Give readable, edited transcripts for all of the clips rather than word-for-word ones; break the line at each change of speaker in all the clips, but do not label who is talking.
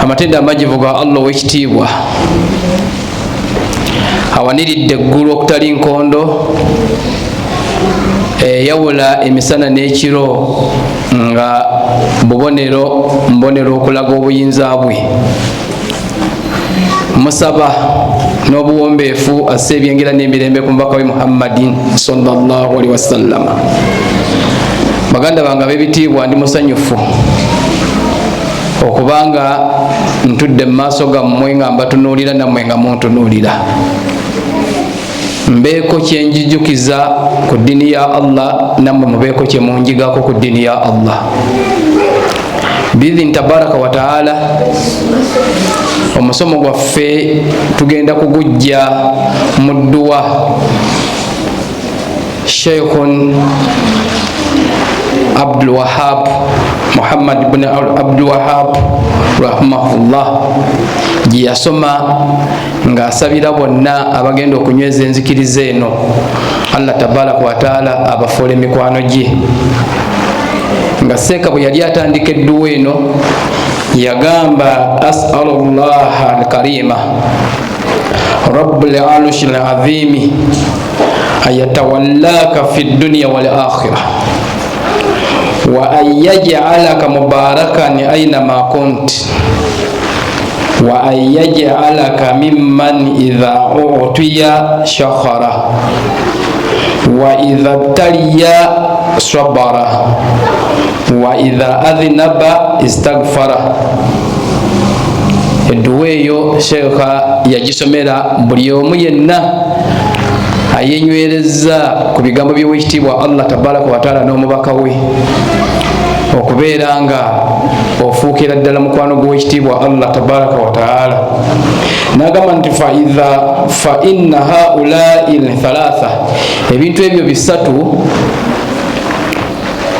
amatenda amajivu ga Allah w'ekitiibwa awaniridde eggulu okutali nkondo yawula emisana n'ekiro nga mbonero okulaga obuyinza bwe. Musaba n'obuwombeefu asse ebyengera n'emirembe ku mubaka we Muhammadin sallallahu alaihi wasallam. Baganda bange ab'ebitiibwa ndi musanyufu okubanga ntudde mu maaso gammwe nga mbatunuulira nammwe nga muntunuulira. Mbeeko kyenjijukiza ku ddiini ya Allah nammwe mubeeko kye munjigako ku ddiini ya Allah. Biidhini tabaraka wa taala omusomo gwaffe tugenda kugujja mu dduwa Sheikhun Abdul Wahab Muhammad ibn Abdul Wahab rahimahullah gye yasoma ng'asabira bonna abagenda okunyweza enzikiriza eno Allah tabaraka wa taala abafuule mikwano gye. Nga seeka bwe yali atandika edduwa eno yagamba as'alullaha alkarima rabbul arshil azimi ayatawallaka fi dunya wal akhirah wa an yaj'alaka mubarakan aynama kunt wa an yaj'alaka mimman idha utiya shakhara wa idha taliya sabara wa idha adhinaba istaghfara. Edduwa eyo sheekha yagisomera buli omu yenna ayenywereza ku bigambo by'owekitiibwa Allah tabaraka wa taala n'omubaka we okubeera nga ofuukira ddala mukwano gw'owekitiibwa Allah tabaraka wa taala. N'agamba nti fa inna haulai thalatha, ebintu ebyo bisatu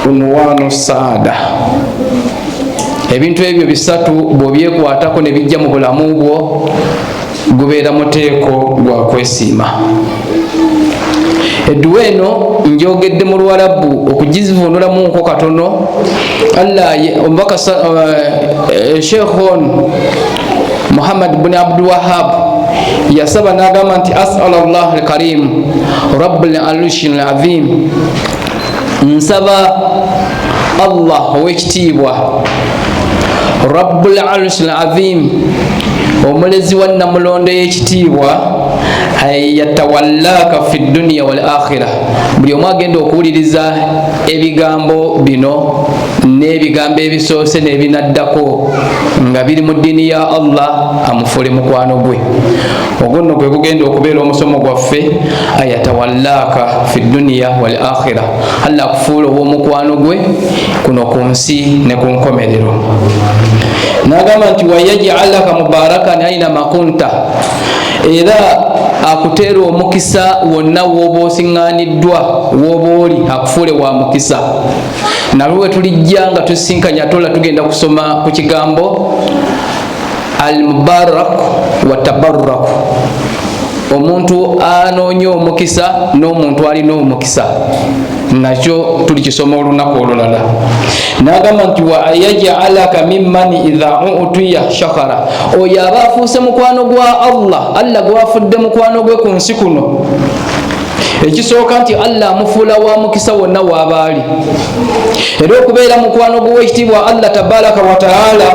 unwanu saada. Ebintu ebyo bisatu bw'obyekwatako ne bijja mu bulamu bwo gubeera muteeko gwa kwesiima. Edduwa eno njogedde mu Luwarabu okugizivunulamuko katono. Omubaka Sheikhun Muhammad ibn Abdul Wahab yasaba n'agamba nti as'alullah alkarim rabbul arshil azim, nsaba Allah ow'ekitiibwa rabbul arshil azim, omulezi wa namulondo y'ekitiibwa, ayatawallaka fi dunya wal akhirah, buli omu agenda okuwuliriza ebigambo bino n'ebigambo ebisoose n'ebinaddako nga biri mu ddiini ya Allah, amufuule mukwano gwe. Ogwo nno gwe gugenda okubeera omusomo gwaffe, ayatawallaka fi dunya wal akhirah, Allah akufuula ow'omukwano gwe kuno ku nsi ne ku nkomerero. N'agamba nti wayaj'alaka mubarakan aynama kunta, era akuteera omukisa wonna w'oba osiŋŋaaniddwa w'oba oli, akufuule wa mukisa. Nalwe tulijja nga tusisinkanya tola tugenda kusoma ku kigambo al-mubarak wa tabarrak, omuntu anoonya omukisa n'omuntu alina omukisa, nakyo tulikisoma olunaku olulala. N'agamba nti wa ayaj'alaka mimman idha utiya shakara, oyo aba afuuse mukwano gwa Allah, Allah gwafudde mukwano gwe ku nsi kuno. Ekisooka nti Allah amufuula wa mukisa wonna w'aba ali, era okubeera mukwano gw'owekitiibwa Allah tabaraka wa taala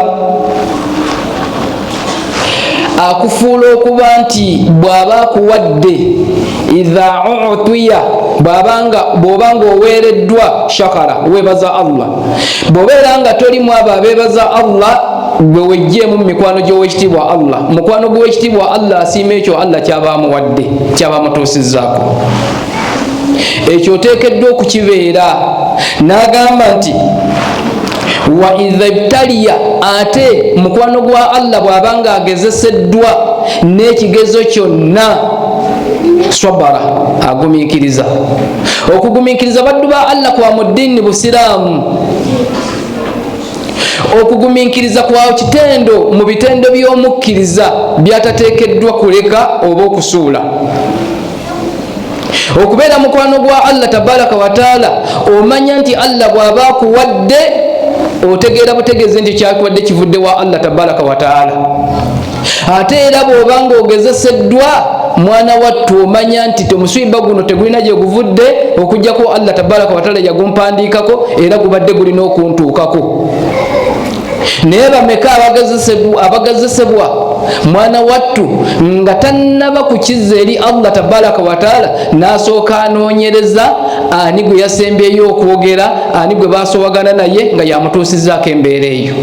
akufuula okuba nti bw'aba akuwadde idha utiya, bw'obanga oweereddwa shakara, weebaza Allah. Bw'obeera nga tolimu abo abeebaza Allah, gwe wejjeemu mu mikwano gy'owekitiibwa Allah, mukwano gw'owekitiibwa Allah asiima ekyo Allah kyaba amuwadde, kyaba amutuusizzaako. Ekyo oteekeddwa okukibeera. N'agamba nti wa idha ibtaliya, ate mukwano gwa Allah bw'abanga agezeseddwa n'ekigezo kyonna, swabara, agumiikiriza. Okugumiikiriza baddu ba Allah kwa mu ddiini Busiraamu, okugumiikiriza kwa kitendo mu bitendo by'omukkiriza byatateekeddwa kuleka oba okusuula. Okubeera mukwano gwa Allah tabaraka wa taala, omanya nti Allah bw'aba akuwadde otegeera butegeeze nti kyakubadde kivudde wa Allah tabaraka wa taala. Ate era bw'obanga ogezeseddwa mwana wattu omanya nti omusiiba guno tegulina gye guvudde okujjako Allah tabaraka wa taala yagumpandiikako era gubadde gulina okuntuukako. Naye bameka abagezesebwa mwana wattu nga tannaba kukiza eri Allah tabaraka wa taala n'asooka anoonyereza ani gwe yasembyeyo okwogera, ani gwe baasowagana naye nga yamutuusizzaako embeera eyo.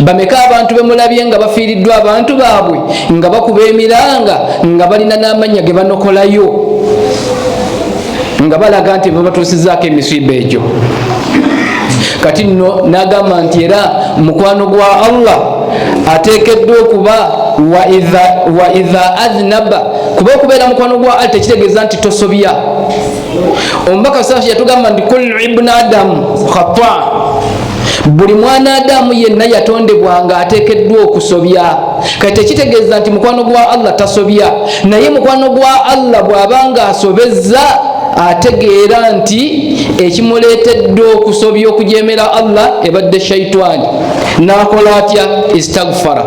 Bameka abantu bemulabye nga bafiiriddwa abantu baabwe nga bakuba emiranga nga balina n'amannya ge banokolayo nga balaga nti babatuusizzaako emisiiba egyo. Kati nno n'agamba nti era mukwano gwa Allah ateekeddwa okuba wa idha adhnaba, kuba okubeera mukwano gwa Allah tekitegeeza nti tosobya. Omubaka Saafi yatugamba nti kullu ibn Adam khata, buli mwana Adamu yenna yatondebwa nga ateekeddwa okusobya. Kati tekitegeeza nti mukwano gwa Allah tasobya, naye mukwano gwa Allah bw'abanga asobezza ategeera nti ekimuleetedde okusobya okujeemera Allah ebadde shaitani, n'akola atya? Istaghfara,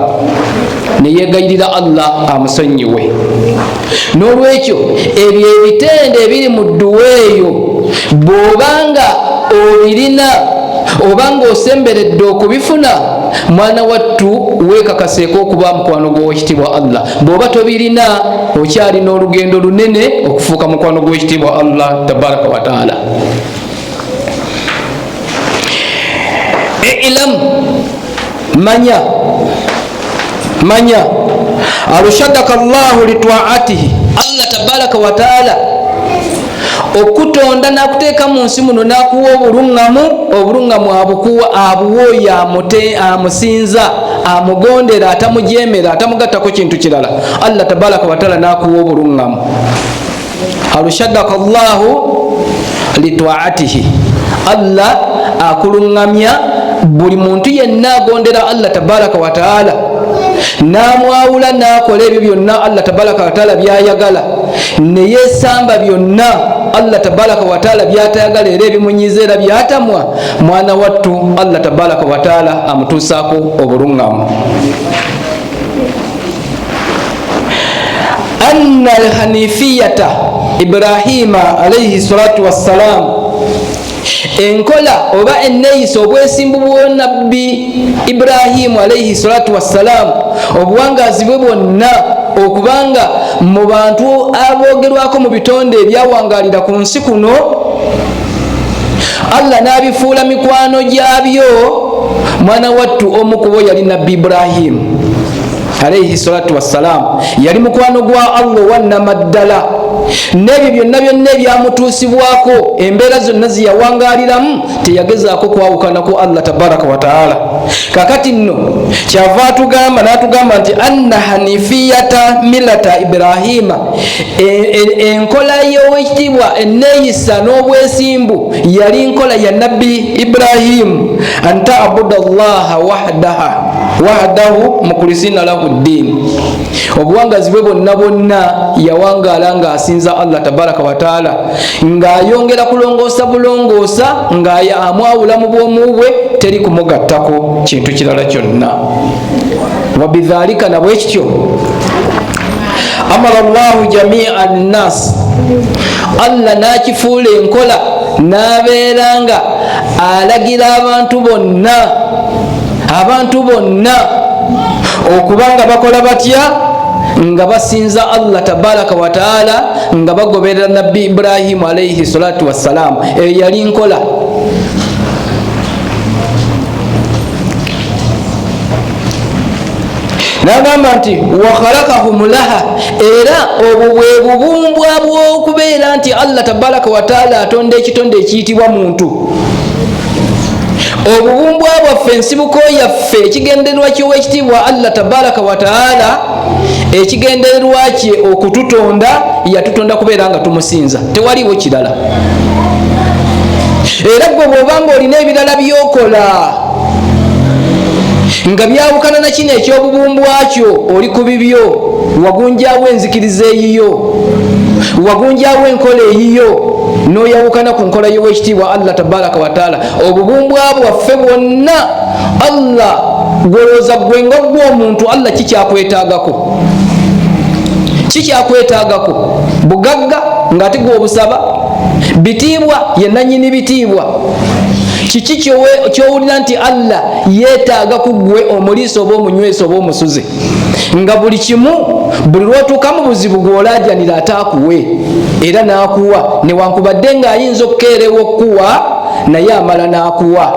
neyegayirira Allah amusonyiwe. N'olwekyo ebyo ebitende ebiri mu dduwa eyo bw'obanga obirina obanga osemberedde okubifuna, mwana wattu weekakaseeko okuba mukwano gw'owekitiibwa Allah. Bw'oba tobirina okyalina olugendo lunene okufuuka mukwano gw'ekitiibwa Allah tabaraka wa taala. Ilam, manya arshadaka Allahu litwaatihi, Allah tabaraka wa taala okutonda n'akuteeka mu nsi muno n'akuwa obulungamu abuwa oyo amusinza, amugondera, atamujeemera, atamugattako kintu kirala. Allah tabaraka wa taala n'akuwa obulungamu. arshadaka Allahu litwaatihi, Allah akulungamya buli muntu yenna agondera Allah tabaraka wa taala, n'amwawula n'akola ebyo byonna Allah tabaraka wa taala byayagala, ne yeesamba byonna Allah tabaraka wa taala byatayagala era ebimunyiza era byatamwa. Mwana wattu Allah tabaraka wa taala amutuusaako obulungamu. Anna alhanifiyata Ibrahima alayhi salatu wassalam, enkola oba enneeyisa obwesimbu bw'onnabbi Ibrahimu alayhi salatu wassalam, obuwangazi bwe bwonna okubanga mu bantu aboogerwako mu bitonde ebyawangalira ku nsi kuno, Allah n'abifuula mikwano gyabyo. Mwana wattu omu ku bo yali nabbi Ibrahimu alayhi salatu wassalam, yali mukwano gwa Allah wannamaddala. N'ebyo byonna ebyamutuusibwako, embeera zonna ziyawangaliramu, teyagezaako kwawukana ku Allah tabaraka wa taala. Kakati nno kyava atugamba n'atugamba nti anna hanifiyata millata Ibrahima, enkola y'owekitiibwa enneeyisa n'obwesimbu yali nkola ya nabbi Ibrahimu, anta abuda Allaha wahdahu mukhlisina lahu ddiin. Obuwangazi bwe bwonna yawangaala ng'asinza Allah tabaraka wa taala, ng'ayongera kulongoosa bulongoosa, ng'amwawula mu bwomu bwe, teri kumugattako kintu kirala kyonna. Wabidhalika, na bwekityo amara Allahu jamia nnas, Allah n'akifuula enkola n'abeera nga alagira abantu bonna okubanga bakola batya, nga basinza Allah tabaraka wa taala, nga bagoberera nabbi Ibrahimu alayhi salatu wassalam. Eyo yali nkola. N'agamba nti wakhalakahum laha, era obwo bwe bubumbwa bw'okubeera nti Allah tabaraka wa taala atonda ekitonde ekiyitibwa muntu. Obubumbwa bwaffe, ensibuko yaffe, ekigendererwa ky'owekitiibwa Allah tabaraka wa taala, ekigendererwa kye okututonda, yatutonda kubeera nga tumusinza, tewaliwo kirala. Era gwe bw'obanga olina ebirala by'okola nga byawukana na kino ekyobubumbwakyo oli ku bibyo, wagunjawo enzikiriza eyiyo, wagunjawo enkola eyiyo, noyawukana ku nkola y'owekitiibwa Allah tabaraka wataala. Obubumbwa bwaffe bwonna Allah gwolooza gwe nga gwe omuntu Allah kikyakwetaagako? Kikyakwetaagako bugagga ng'ate gw'obusaba, bitiibwa ye nannyini bitiibwa. Kiki kyowulira nti Allah yeetaaga ku gwe omuliisa oba omunywesa oba omusuze, nga buli kimu buli lwotuuka mu buzibu gw'olaajanira ate akuwe era n'akuwa, newankubadde ng'ayinza okukeerewa okukuwa naye amala n'akuwa.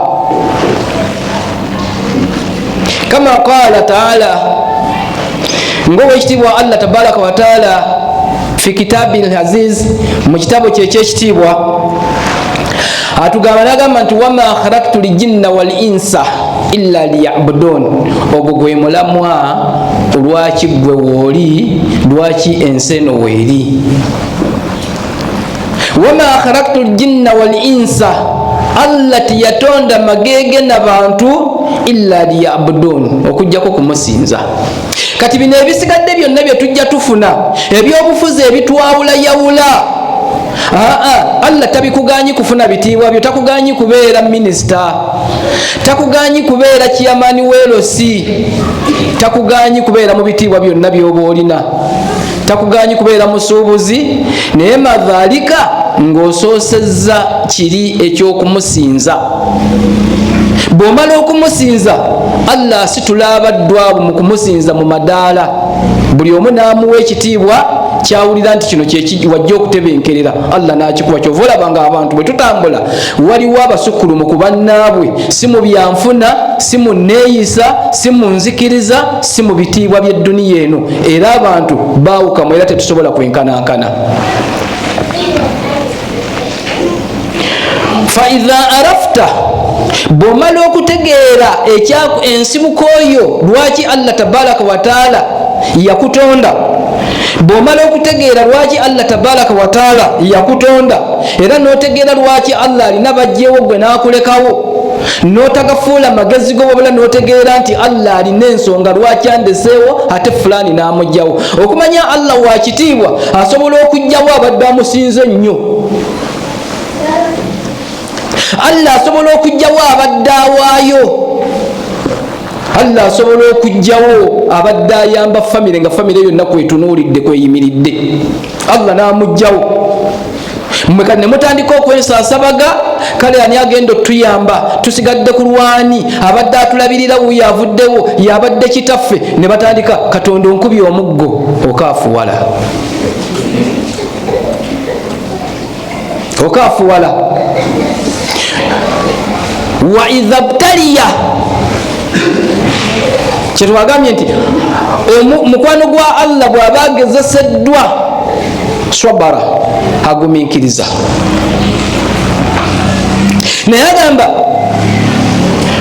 Kama qaala taala, ng'owekitiibwa Allah tabaraka wataala fi kitaabil aziz, mu kitabo kye ekyekitiibwa atugamba n'agamba nti wama khalaqtu ljinna wal insa illa liyabudun. Ogwo gwe mulamwa lwaki gwe wooli, lwaki ensi eno weeri. Wama khalaqtu ljinna wal insa, Allah tiyatonda magege n'abantu illa liyabudun, okujjako kumusinza. Kati bino ebisigadde byonna bye tujja tufuna ebyobufuzi ebitwawulayawula, Allah tabikuganyi kufuna bitiibwa byo, takuganyi kubeera minisita, takuganyi kubeera chairman w'elosi, takuganyi kubeera mu bitiibwa byonna byoba olina, takuganyi kubeera musuubuzi, naye madhalika ng'osoosezza kiri eky'okumusinza. Bw'omala okumusinza Allah asitula abaddwabo mu kumusinza mu madaala, buli omu n'amuwa ekitiibwa kyawulira nti kino wajja okutebenkerera, Allah n'akikuwa. Kyova olabanga abantu bwe tutambula waliwo abasukkulumu ku bannaabwe, si mu byanfuna, si mu neeyisa, si mu nzikiriza, si mu bitiibwa by'edduniya eno, era abantu baawukamu era tetusobola kwenkanankana. Fa idha arafta, bw'omala okutegeera ensibuko oyo lwaki Allah tabaraka wataala yakutonda, bw'omala okutegeera lwaki Allah tabaraka wataala yakutonda, era n'otegeera lwaki Allah alina bajjeewo gwe n'akulekawo, n'otagafuula magezi go, wabula n'otegeera nti Allah alina ensonga lwaki andeseewo ate fulani n'amugjawo. Okumanya Allah wa kitiibwa, asobola okugjawo abadde amusinze ennyo. Allah asobola okugjawo abadde awaayo, Allah asobola okugjawo abadde ayamba famire nga famire yonna kwetunuulidde kweyimiridde, Allah n'amugjawo. Mmwe kati ne mutandika okwensaasabaga, kale ani agenda otuyamba, tusigadde ku lwani, abadde atulabirira wuyo avuddewo, yabadde kitaffe, ne batandika Katonda onkubye omuggo, okaafuwala, okaafuwala. Wa idha btaliya, kyetwagambye nti mukwano gwa Allah bw'aba agezeseddwa, swabara, agumiikiriza. Naye agamba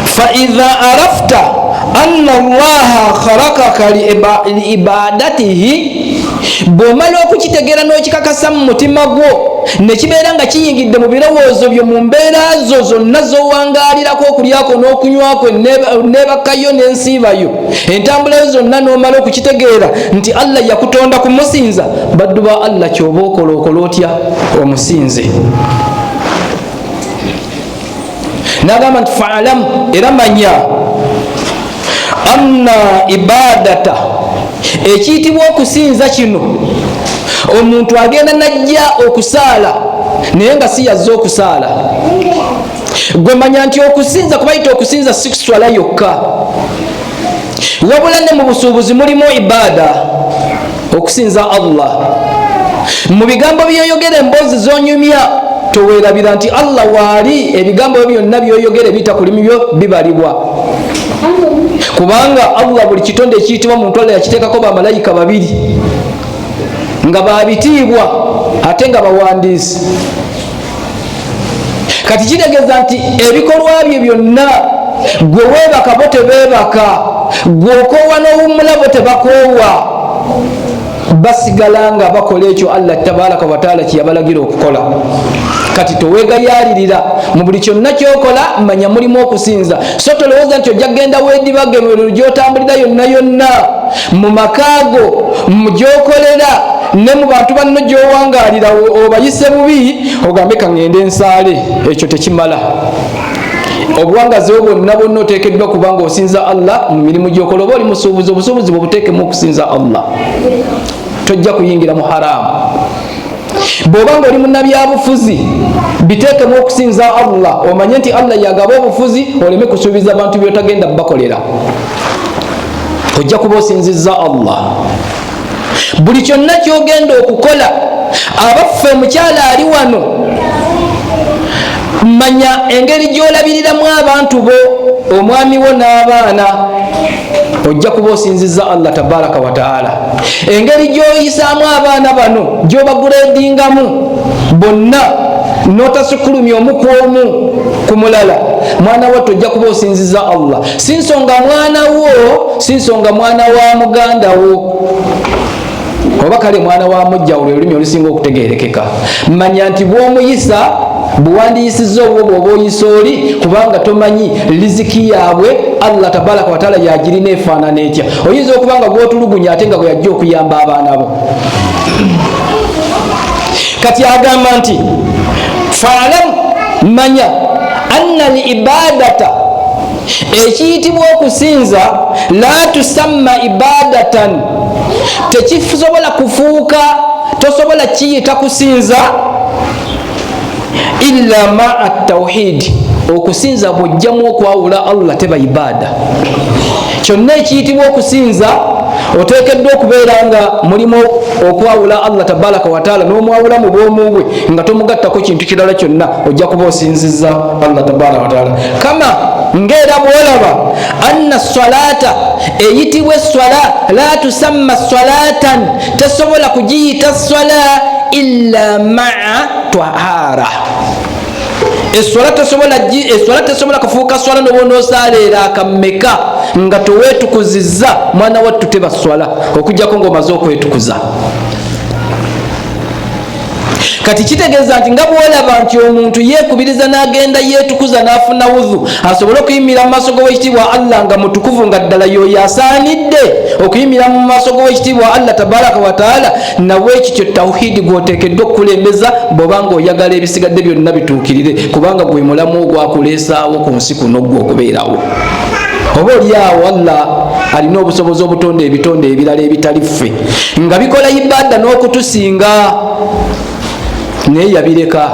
fa idha arafta anna Allaha khalaqaka liibadatihi, bw'omala okukitegeera n'okikakasa mu mutima gwo, ne kibeera nga kiyingidde mu birowoozo byo, mu mbeera zo zonna z'owangaalirako, okulyako n'okunywako, nebakayo n'ensiibayo, entambula yo zonna n'omala okukitegeera nti Allah yakutonda kumusinza, baddu ba Allah kyoba okola otya? Omusinze. N'agamba nti fa'alam, era manya, anna ibadata, ekiyitibwa okusinza kino, omuntu agenda najja okusaala naye nga si yazze okusaala. Gwe manya nti okusinza, kubayita okusinza si kuswala yokka, wabula ne mu busuubuzi mulimu ibaada, okusinza Allah. Mu bigambo byoyogera, emboozi zonyumya, toweerabira nti Allah waali, ebigambo byonna byoyogera ebiyita ku limi byo bibalibwa, kubanga Allah buli kitonde ekiyitibwa mu ntwala yakiteekako bamalayika babiri nga babitiibwa ate nga bawandiisi. Kati kitegeeza nti ebikolwa bye byonna gwe weebaka bo tebeebaka, gwe okoowa n'owummula bo tebakoowa. basigala nga bakola ekyo Allah tabaraka wa taala kyeyabalagira okukola. Kati towegayalirira mu buli kyonna kyokola manya mulimu okusinza. So tolowooza nti ojja kgenda weedibage gyotambulira yonna yonna mu makaago mu gyokolera ne mu bantu banno gyowangaalira obayise bubi ogambe kaŋŋende ensaale. Ekyo tekimala. Obuwangazi bwonna bwonna oteekeddwa kubanga osinza Allah mu mirimu gyokola. Oba oli musuubuzi, obusuubuzi bwe buteekemu okusinza Allah, tojja kuyingira mu haraamu. Bw'obanga oli munnabyabufuzi biteekemu okusinza Allah, omanye nti Allah yagaba obufuzi oleme kusuubiza abantu byotagenda bakolera. Ojja kuba osinzizza Allah. Buli kyonna kyogenda okukola, abaffe mukyala ali wano, manya engeri gyolabiriramu abantu bo, omwami wo n'abaana, ojja kuba osinzizza Allah tabaraka wa taala. Engeri gyoyisaamu abaana bano, gyobaguleedingamu bonna, notasukkulumya omu ku omu ku mulala, mwana wattu ojja kuba osinzizza Allah. Si nsonga mwana wo, si nsonga mwana wa muganda wo, oba kale mwana wa mujja olwo olulimi olusinga okutegeerekeka. Manya nti bw'omuyisa buwandiisizza obwo bw'oba oyisa oli, kubanga tomanyi riziki yaabwe Allah tabaraka wa taala yagirina efaanana etya. Oyinza okuba nga gwotulugunya ate nga bwe yajja okuyamba abaana bo. Kati agamba nti faalam, manya anna al ibadata, ekiyitibwa okusinza, la tusamma ibadatan, tekisobola kufuuka, tosobola kiyita kusinza illa maa tawhid, okusinza bwojjamu okwawula Allah teba ibada. Kyonna ekiyitibwa okusinza oteekeddwa okubeera nga mulimu okwawula Allah tabaraka wa taala, n'omwawula mu bwomu bwe nga tomugattako kintu kirala kyonna, ojja kuba osinzizza Allah tabaraka wa taala. Kama ng'era bwolaba anna salata, eyitibwa eswala, la tusamma salatan, tesobola kugiyita swala illa maa tahara. Eswala tesobola kufuuka swala n'obonoosaaleera akammeka nga toweetukuzizza mwana wattu teba swala, okujjako ng'omaze okwetukuza. Kati kitegeeza nti nga bwolaba nti omuntu yeekubiriza n'agenda yeetukuza n'afuna wudhu, asobole okuyimira mu maaso g'owekitiibwa Allah nga mutukuvu, nga ddala y'oyo asaanidde okuyimira mu maaso g'owekitiibwa Allah tabaraka wa taala. Nawe ekityo tawhidi gw'oteekeddwa okukulembeza bw'oba ng'oyagala ebisigadde byonna bituukirire, kubanga gwe mulamu ogwakuleesaawo ku nsi kuno gwe okubeerawo. Oba oli awo Allah alina obusobozi obutonde ebitonde ebirala ebitali ffe nga bikola ibada n'okutusinga, naye yabireka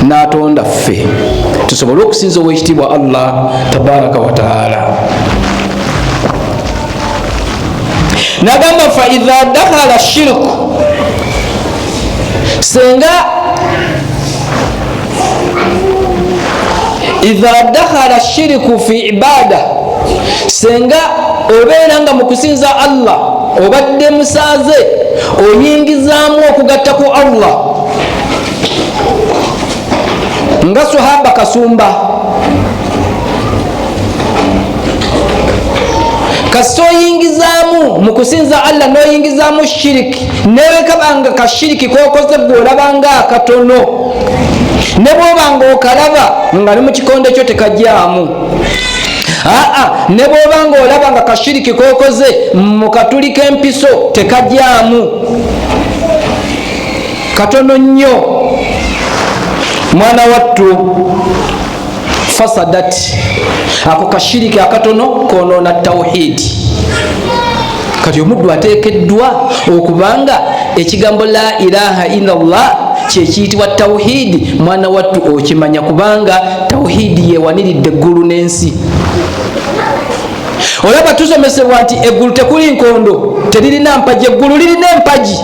n'atonda ffe tusobole okusinza owekitiibwa Allah tabaraka wa taala. Nagamba fa idha dakhala shirku, senga idha dakhala shirku fi ibada, senga obeera nga mu kusinza Allah obadde musaaze oyingizaamu okugatta ku Allah, nga Sahaba Kasumba. Kasito oyingizaamu mu kusinza Allah n'oyingizaamu shiriki, newe kabanga kashiriki kokoze bw'olabanga akatono, ne bw'obanga okalaba nga ne mu kikonde kyo tekajjaamu. Ne bw'obanga olaba nga kashiriki kokoze mu katuli k'empiso tekajjaamu, katono nnyo. Mwana wattu fasadat, ako kashiriki akatono konoona tawhidi. Kati omuddu ateekeddwa okubanga ekigambo la ilaha illallah kyekiyitibwa tawhidi, mwana wattu okimanya, kubanga tawhidi yewaniridde eggulu n'ensi. Olaba tusomesebwa nti eggulu tekuli nkondo, teririna mpagi. Eggulu lirina empagi,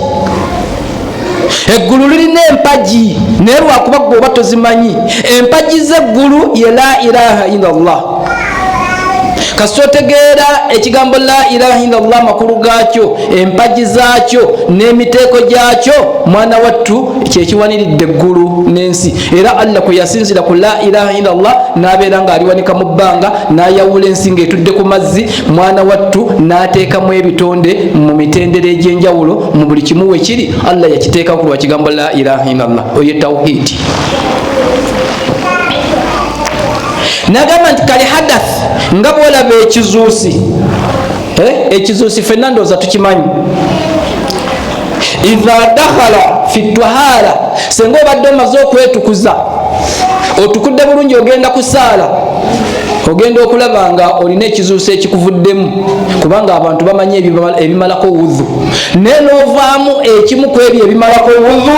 eggulu lirina empagi, naye lwakuba gwe oba tozimanyi. Empagi z'eggulu ye la ilaha illallah. kasitotegeera ekigambo la ilaha illallah makulu gaakyo, empaji zaakyo n'emiteeko gyakyo, mwana wattu kyekiwaniridde eggulu n'ensi. Era Allah kwe yasinzira ku la ilaha illallah n'abeera ng'aliwanika mu bbanga, n'ayawula ensi ng'etudde ku mazzi, mwana wattu n'ateekamu ebitonde mu mitendera egy'enjawulo, mu buli kimu wekiri Allah yakiteeka ku lwa kigambo la ilaha illallah. Oyo tawhidi. Nagamba nti kali hadath nga bwolaba ekizuusi, ekizuusi ffenna ndowooza tukimanyi. Idha dakhala fi tahara, senga obadde omaze okwetukuza, otukudde bulungi, ogenda kusaala, ogenda okulaba nga olina ekizuusi ekikuvuddemu, kubanga abantu bamanyi ebimalako wudhu, naye n'ovaamu ekimu ku ebyo ebimalako wudhu,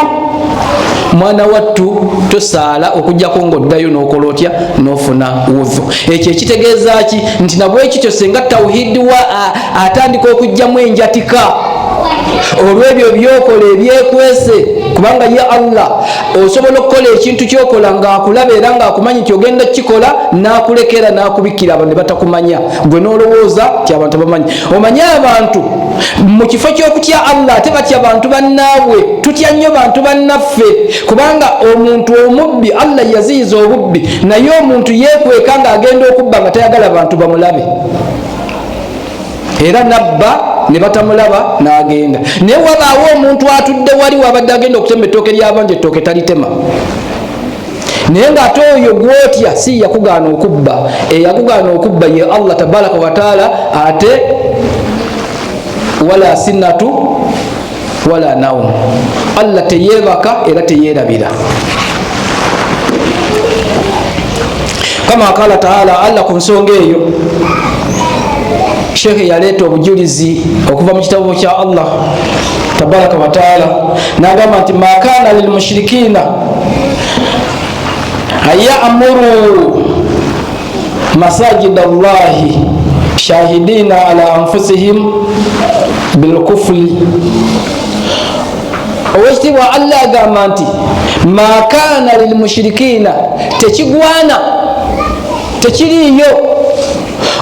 mwana wattu tosaala okujjako ng'oddayo n'okola otya, n'ofuna wudhu. Ekyo ekitegeeza ki? Nti nabwekityo senga tawhidi wa atandika okujjamu enjatika olw'ebyo byokola ebyekwese, kubanga ye Allah osobola okukola ekintu kyokola ng'akulaba era ng'akumanyi nti ogenda kukikola, n'akulekera n'akubikira abo ne batakumanya, gwe n'olowooza ti abantu bamanyi. Omanye abantu mu kifo ky'okutya Allah ate batya bantu bannaabwe, tutya nnyo bantu bannaffe, kubanga omuntu omubbi Allah yaziyiza obubbi, naye omuntu yeekweka ng'agenda okubba nga tayagala bantu bamulabe, era nabba ne batamulaba n'agenda. Naye wabaawo omuntu atudde wali wabadde agenda okutema ettooke ly'abanje, ettooke talitema, naye ng'ate oyo gwotya si yakugaana okubba, eyakugaana okubba ye Allah tabaraka wa taala, ate wala sinnatu wala nawm, Allah teyeebaka era teyeerabira. Kama qala taala, Allah ku nsonga eyo Sheikh yaleeta obujulizi okuva mu kitabo kya Allah tabaraka wa taala, n'agamba nti ma kana lil mushrikina ayamuru masajid Allahi shahidina ala anfusihim bilkufri. Owekitiibwa Allah agamba nti ma kana lil mushrikina, tekigwana, tekiriyo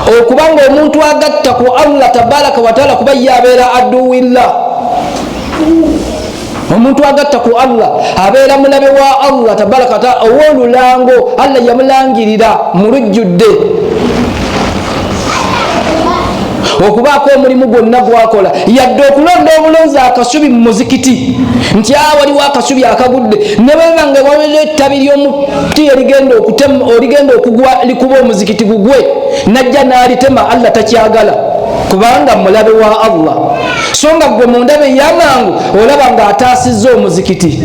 okubanga omuntu agatta ku Allah tabaraka wa taala kuba yabeera aduwillah. Omuntu agatta ku Allah abeera mulabe wa Allah tabaraka wa taala ow'olulango, Allah yamulangirira mu lujjudde okubaako omulimu gwonna gwakola, yadde okulonda obulonzi akasubi mu muzikiti nti waliwo akasubi akagudde, ne bweba nga waliwo ettabi ly'omuti oligenda okugwa likuba omuzikiti gugwe, najja n'alitema, Allah takyagala kubanga mulabe wa Allah. So nga gwe mu ndabe y'amangu olaba ng'ataasizza omuzikiti,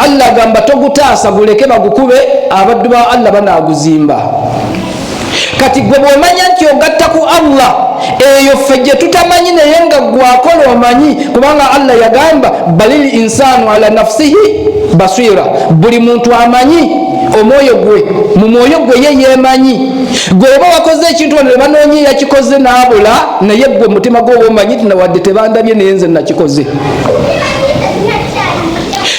Allah agamba togutaasa, guleke bagukube, abaddu ba Allah banaaguzimba. Kati gwe bw'omanya nti ogatta ku Allah, eyo ffe gye tutamanyi naye nga gwakola omanyi, kubanga Allah yagamba balil insanu ala nafsihi basira, buli muntu amanyi omwoyo gwe, mu mwoyo gwe ye yeemanyi. Gwe oba wakoze ekintu ne banoonye yakikoze n'abula, naye gwe mutima gwe oba omanyi tinawadde tebandabye naye nze nakikoze.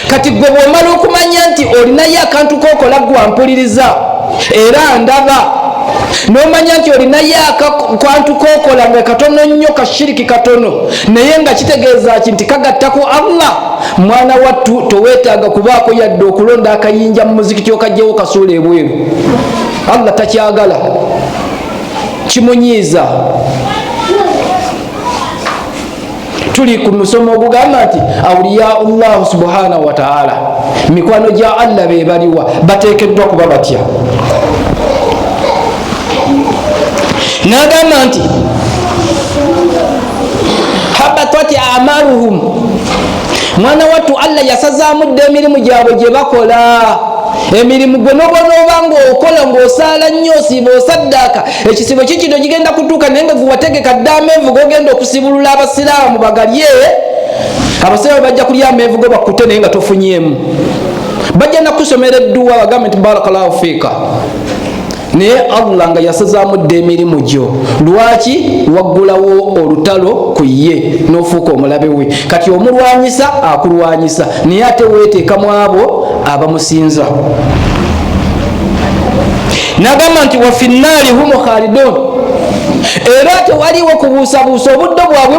Kati gwe bw'omala okumanya nti olinayo akantu k'okola gwampuliriza era ndaba, n'omanya nti olinayo akantu k'okola nga katono nnyo, kashiriki katono, naye nga kitegeeza nti kagatta ku Allah, mwana wattu toweetaaga kubaako yadde okulonda akayinja mu muzikiti okajjawo kasuula ebweru. Allah takyagala, kimunyiiza. Tuli ku musomo ogugamba nti awliya Allah subhanahu wa ta'ala, mikwano gya Allah be baliwa, bateekeddwa kuba batya. N'agamba nti habatwati amaluhum, mwana wattu Allah yasazaamu dde emirimu gyabwe gye bakola. Emirimu gwe noba ng'okola ng'osaala nnyo, osiiba osaddaaka, ekisibo kikino kigenda kutuuka naye nga gwe wategeka dde amenvu g'ogenda okusibulula abasiraamu bagalye. Abasiraamu bajja kulya amenvu go bakute naye nga tofunyemu, bajja nakusomera edduwa bagambe nti barakallahu fiika. Naye Allah nga yasazaamu dde emirimu gyo, lwaki? Waggulawo olutalo ku ye n'ofuuka omulabe we. Kati omulwanyisa akulwanyisa, naye ate weeteekamu abo abamusinza. nagamba nti wa finnaali humu khalidun, era tewaliwo kubuusabuusa obudde bwabwe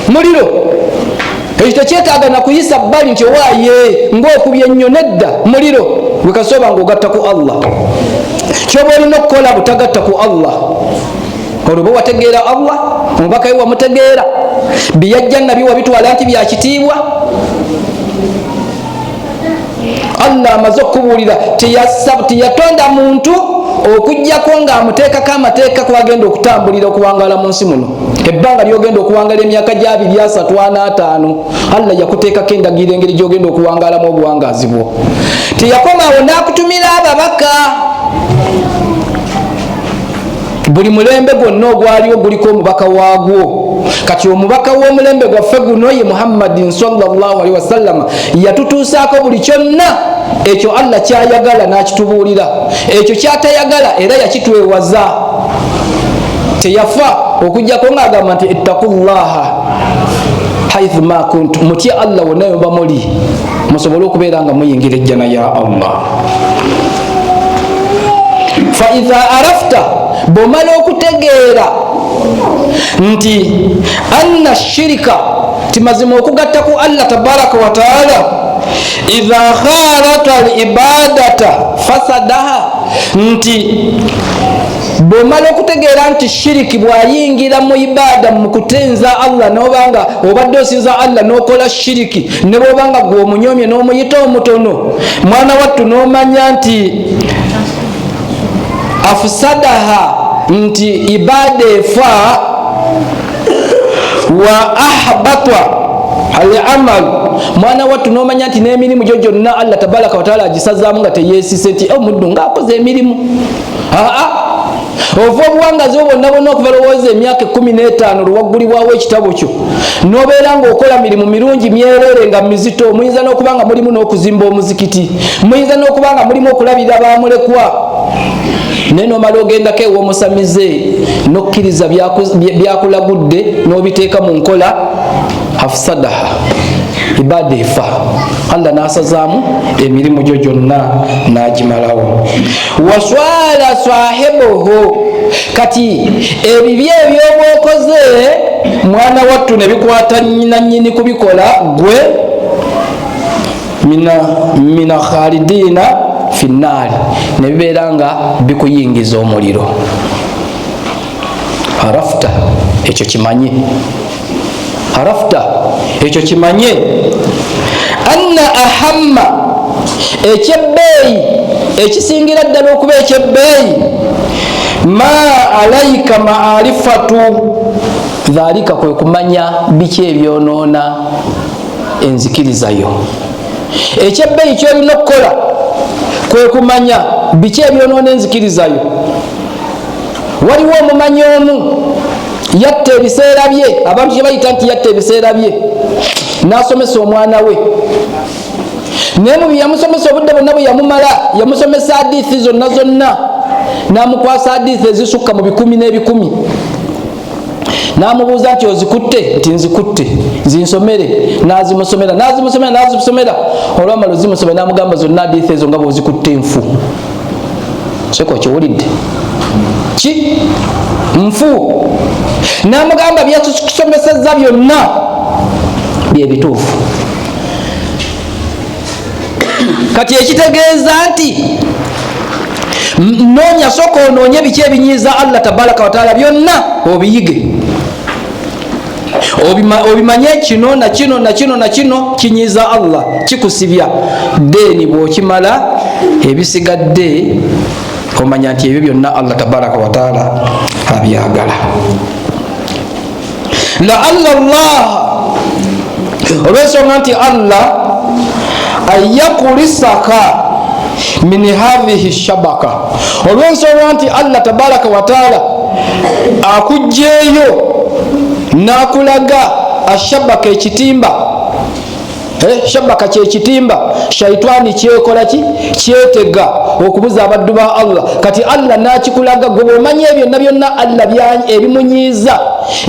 muliro. Ekyo tekyetaaga na kuyisa bbali nti owaaye ng'okubye ennyo, nedda muliro gwe kasoba ng'ogatta ku Allah. Kyoba olina okukola butagatta ku Allah, olwo oba wategeera Allah, omubaka we wamutegeera, byeyajja nabyo wabitwala nti byakitiibwa. Allah amaze okubuulira teyatonda muntu okujjako ng'amuteekako amateeka kwagenda okutambulira okuwangaala mu nsi muno. Ebbanga lyogenda okuwangaala emyaka gya 2, 3, 4, 5, Allah yakuteekako endagiro engeri gyogenda okuwangaalamu obuwangaazi bwo. Teyakomaawo n'akutumira ababaka. Buli mulembe gwonna ogwaliwo guliko omubaka waagwo. Kati omubaka w'omulembe gwaffe guno ye Muhammadin sallallahu alaihi wasallam yatutuusaako buli kyonna ekyo Allah kyayagala n'akitubuulira, ekyo kyatayagala era yakitwewaza. Teyafa okujjako ng'agamba nti ittaqullaha haithu ma kuntum, mutye Allah wonna yoba muli, musobole okubeera nga muyingira ejjana ya Allah. Fa idha arafta, bw'omala okutegeera nti anna shirika, timazima okugatta ku Allah tabaraka wa taala, idha kharata al-ibadata fasadaha, nti bw'omala okutegeera nti shiriki bw'ayingira mu ibada mu kutenza Allah, n'obanga obadde osinza Allah n'okola shiriki, ne bw'obanga gwe omunyomye n'omuyita omutono, mwana wattu n'omanya nti afsadaha, nti ibada efa, wa ahbatwa al-amal, mwana wattu n'omanya nti n'emirimu gyo gyonna Allah tabaraka wa taala agisazaamu nga teyeesise nti omuddu ng'akoze emirimu. Ova obuwangazi bwonna bwonna okuva lowooza emyaka 15 luwaggulibwawo ekitabo kyo, n'obeera ng'okola mirimu mirungi myerere nga mizito. Muyinza n'okuba nga mulimu n'okuzimba omuzikiti, muyinza n'okuba nga mulimu okulabira bamulekwa, naye n'omala ogendako ew'omusamize n'okkiriza byakulagudde n'obiteeka mu nkola, afsadaha, ibada efa, Allah n'asazaamu emirimu gyo gyonna n'agimalawo. Waswala sahibuhu, kati ebibi ebyoba okoze mwana wattu ne bikwata nnyini kubikola, gwe mina khalidina finnaali, ne bibeera nga bikuyingiza omuliro. Arafta, ekyo kimanye. Arafta, ekyo kimanye. Anna ahamma, ekyebbeeyi ekisingira ddala okuba ekyebbeeyi, ma alaika ma'arifatu dhalika, kwe kumanya biki ebyonoona enzikirizayo. Ekyebbeeyi kyolina okukola kwe kumanya biki ebyonoona enzikirizayo. Waliwo omumanyi omu yatta ebiseera bye, abantu kye bayita nti yatta ebiseera bye, n'asomesa omwana we, naye mu byamusomesa obudde bwonna bwe yamumala yamusomesa hadithi zonna, n'amukwasa hadithi ezisukka mu 10 n'ebikumi, n'amubuuza nti ozikutte? Nti nzikutte, zinsomere. N'azimusomera olwamala ozimusomera n'amugamba zonna hadithi ezo nga bw'ozikutte nfu. Seko kiwulidde ki nfu? N'amugamba byatusomesezza byonna bye bituufu. Kati ekitegeeza nti noonya, sooka onoonye biki ebinyiiza Allah tabaraka wa taala, byonna obiyige, obimanye kino na kino kinyiiza Allah, kikusibya. Deni bw'okimala ebisigadde omanya nti ebyo byonna Allah tabaraka wa taala abyagala. La'alla Allah, olw'ensonga nti Allah ayakulisaka min hadhihi shabaka, olw'ensonga nti Allah tabaraka wa taala akugjeeyo n'akulaga ashabaka, ekitimba. Shabaka kyekitimba shaitani kyekola ki? Kyetega okubuza abaddu ba Allah kati Allah nakikulaga gwe omanyi ebyo byonna Allah ebimunyiiza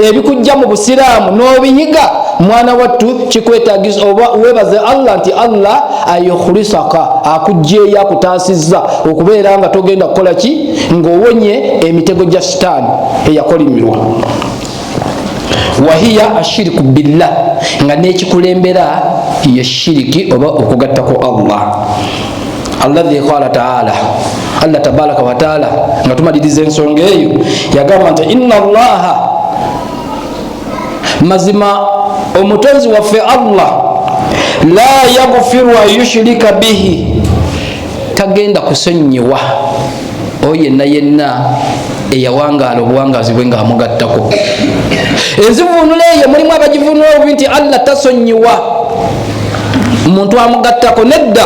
ebikujja mu busiraamu n'obiyiga mwana wattu kikwetaagisa oba webaze Allah nti Allah ayukhlisaka akujjeeyo akutaasizza okubeera nga togenda kukola ki ng'owonye emitego gya sitaani eyakolimirwa. wahiya ashiriku billah nga nekikulembera ye shiriki oba okugattako Allah alladhi qala ta'ala Allah tabaraka wa ta'ala nga tumaliriza ensonga eyo yagamba nti inna Allaha mazima omutonzi waffe Allah la yaghfiru an yushrika bihi tagenda kusonyiwa oyo yenna eyawangaala obuwangazi bwe nga amugattako. Enzivunula eyo mulimu abagivunula obubi nti Allah tasonyiwa omuntu amugattako. Nedda,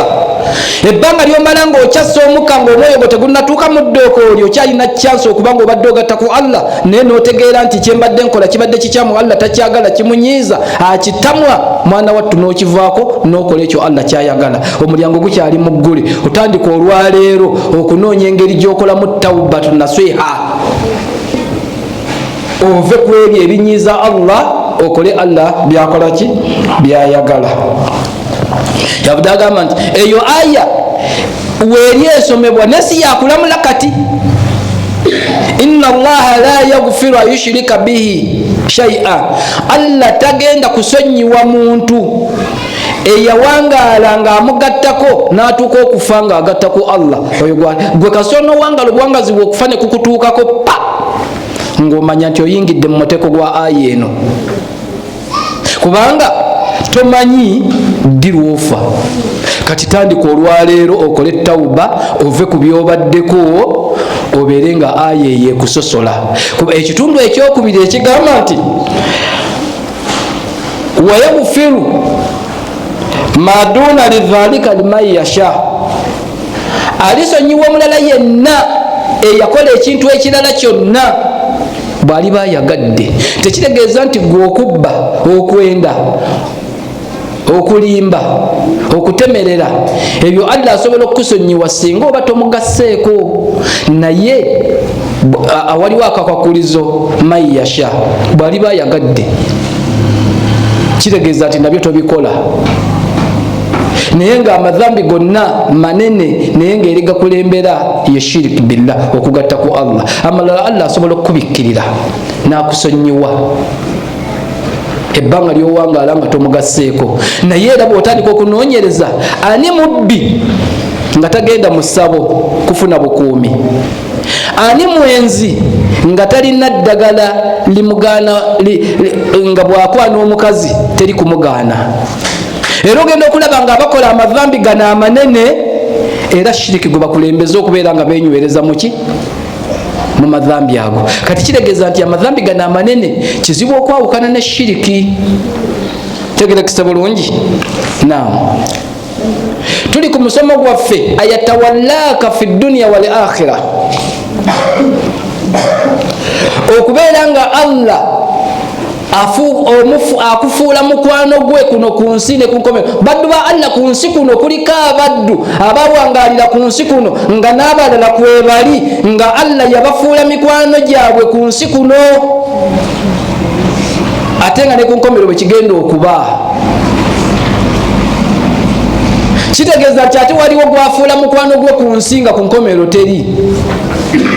ebbanga lyomala ng'okyassa omukka ng'omwoyo gwo tegunnatuuka mu ddooko olyo okyalina chance okuba ng'obadde ogatta ku Allah naye n'otegeera nti kyembadde nkola kibadde kikyamu Allah takyagala kimunyiiza akitamwa mwana wattu n'okivaako n'okola ekyo Allah kyayagala. Omulyango gukyali mu ggule otandika olwaleero okunoonya engeri gy'okolamu tawbatu nasiha ove ku ebyo ebinyiiza Allah okole Allah byakola ki byayagala. Yabudde agamba nti eyo aya weeri esomebwa nesi yakulamula kati inna Allaha la yaghfiru an yushrika bihi shay'a Allah tagenda kusonyiwa muntu eyawangaala ng'amugattako n'atuuka okufa ng'agattako Allah. Oyo gwe kasono wangala obuwangazi bwe okufa ne kukutuukako pa ng'omanya nti oyingidde mu muteko gwa aya eno kubanga tomanyi ddi lwofa. Kati tandika olwaleero okole tawuba ove ku byobaddeko obeere nga aya eyo ekusosola. Ekitundu ekyokubiri ekigamba nti wayaghfiru ma duna lidhalika liman yasha alisonyiwa omulala yenna eyakola ekintu ekirala kyonna bwali bayagadde. Tekitegeeza nti gwe okubba okwenda okulimba okutemerera ebyo Allah asobola okusonyiwa singa oba tomugasseeko naye awaliwo akakwakulizo mayasha bwali bayagadde kitegeeza nti nabyo tobikola naye nga amadhambi gonna manene naye nga eri gakulembera ye shiriki billah okugatta ku Allah amalala Allah asobola okubikkirira n'akusonyiwa ebbanga ly'owangaala nga tomugasseeko naye era bw'otandika okunoonyereza ani mubbi nga tagenda mu ssabo kufuna bukuumi, ani mwenzi nga talina ddagala limugaana nga bw'akwana omukazi teri kumugaana. Era ogenda okulaba nga abakola amadhambi gano amanene era shiriki gwe bakulembeza okubeera nga beenywereza muki mu madhambi ago. Kati kitegeeza nti amadhambi gano amanene kizibu okwawukana ne shiriki. Tegerekisa bulungi? Naam. Tuli ku musomo gwaffe ayatawallaka fi dunya wal akhirah, okubeera nga Allah akufuula mukwano gwe kuno ku nsi ne ku nkomerero. Baddu ba Allah ku nsi kuno kuliko abaddu abawangalira ku nsi kuno nga n'abalala kwebali nga Allah yabafuula mikwano gyabwe ku nsi kuno ate nga ne ku nkomerero bwe kigenda okuba. Kitegeeza nti ate waliwo gwafuula mukwano gwe ku nsi nga ku nkomerero teri.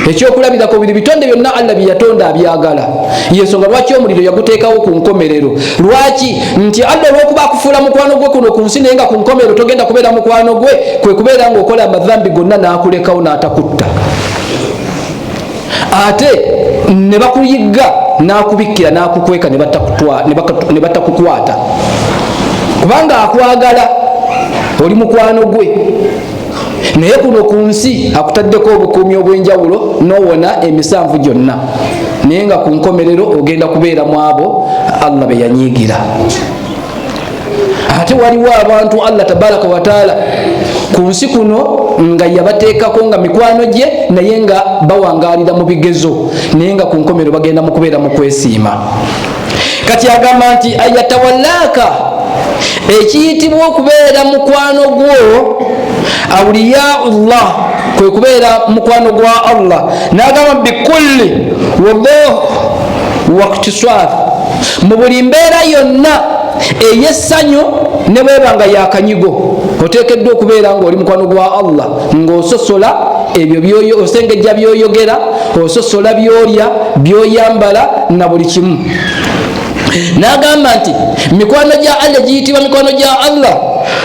Ekyokulabirako biri bitonde byonna Allah bye yatonda abyagala. Yensonga lwaki omuliro yaguteekawo ku nkomerero. Lwaki? Nti Allah olw'okuba akufuula mukwano gwe kuno ku nsi naye nga ku nkomerero togenda kubeera mukwano gwe, kwe kubeera ng'okola amadhambi gonna n'akulekawo n'atakutta. Ate ne bakuyigga n'akubikkira n'akukweka ne batakukwata kubanga akwagala oli mukwano gwe. Naye kuno ku nsi akutaddeko obukuumi obw'enjawulo n'owona emisanvu gyonna naye nga ku nkomerero ogenda kubeera mu abo Allah be yanyiigira. Ate waliwo abantu Allah tabaraka wa taala ku nsi kuno nga yabateekako nga mikwano gye naye nga bawangalira mu bigezo naye nga ku nkomerero bagenda mu kubeera mu kwesiima. Kati agamba nti ayatawallaka ekiyitibwa okubeera mukwano gwo awliyaullah kwe kubeera mukwano gwa Allah. N'agamba bikulli wuduh waqtisar, mu buli mbeera yonna ey'essanyu ne bwebanga yakanyigo oteekeddwa okubeera ng'oli mukwano gwa Allah, ng'ososola ebyo osengejja byoyogera, ososola byolya, byoyambala na buli kimu. N'agamba nti mikwano gya Allah giyitibwa mikwano gya Allah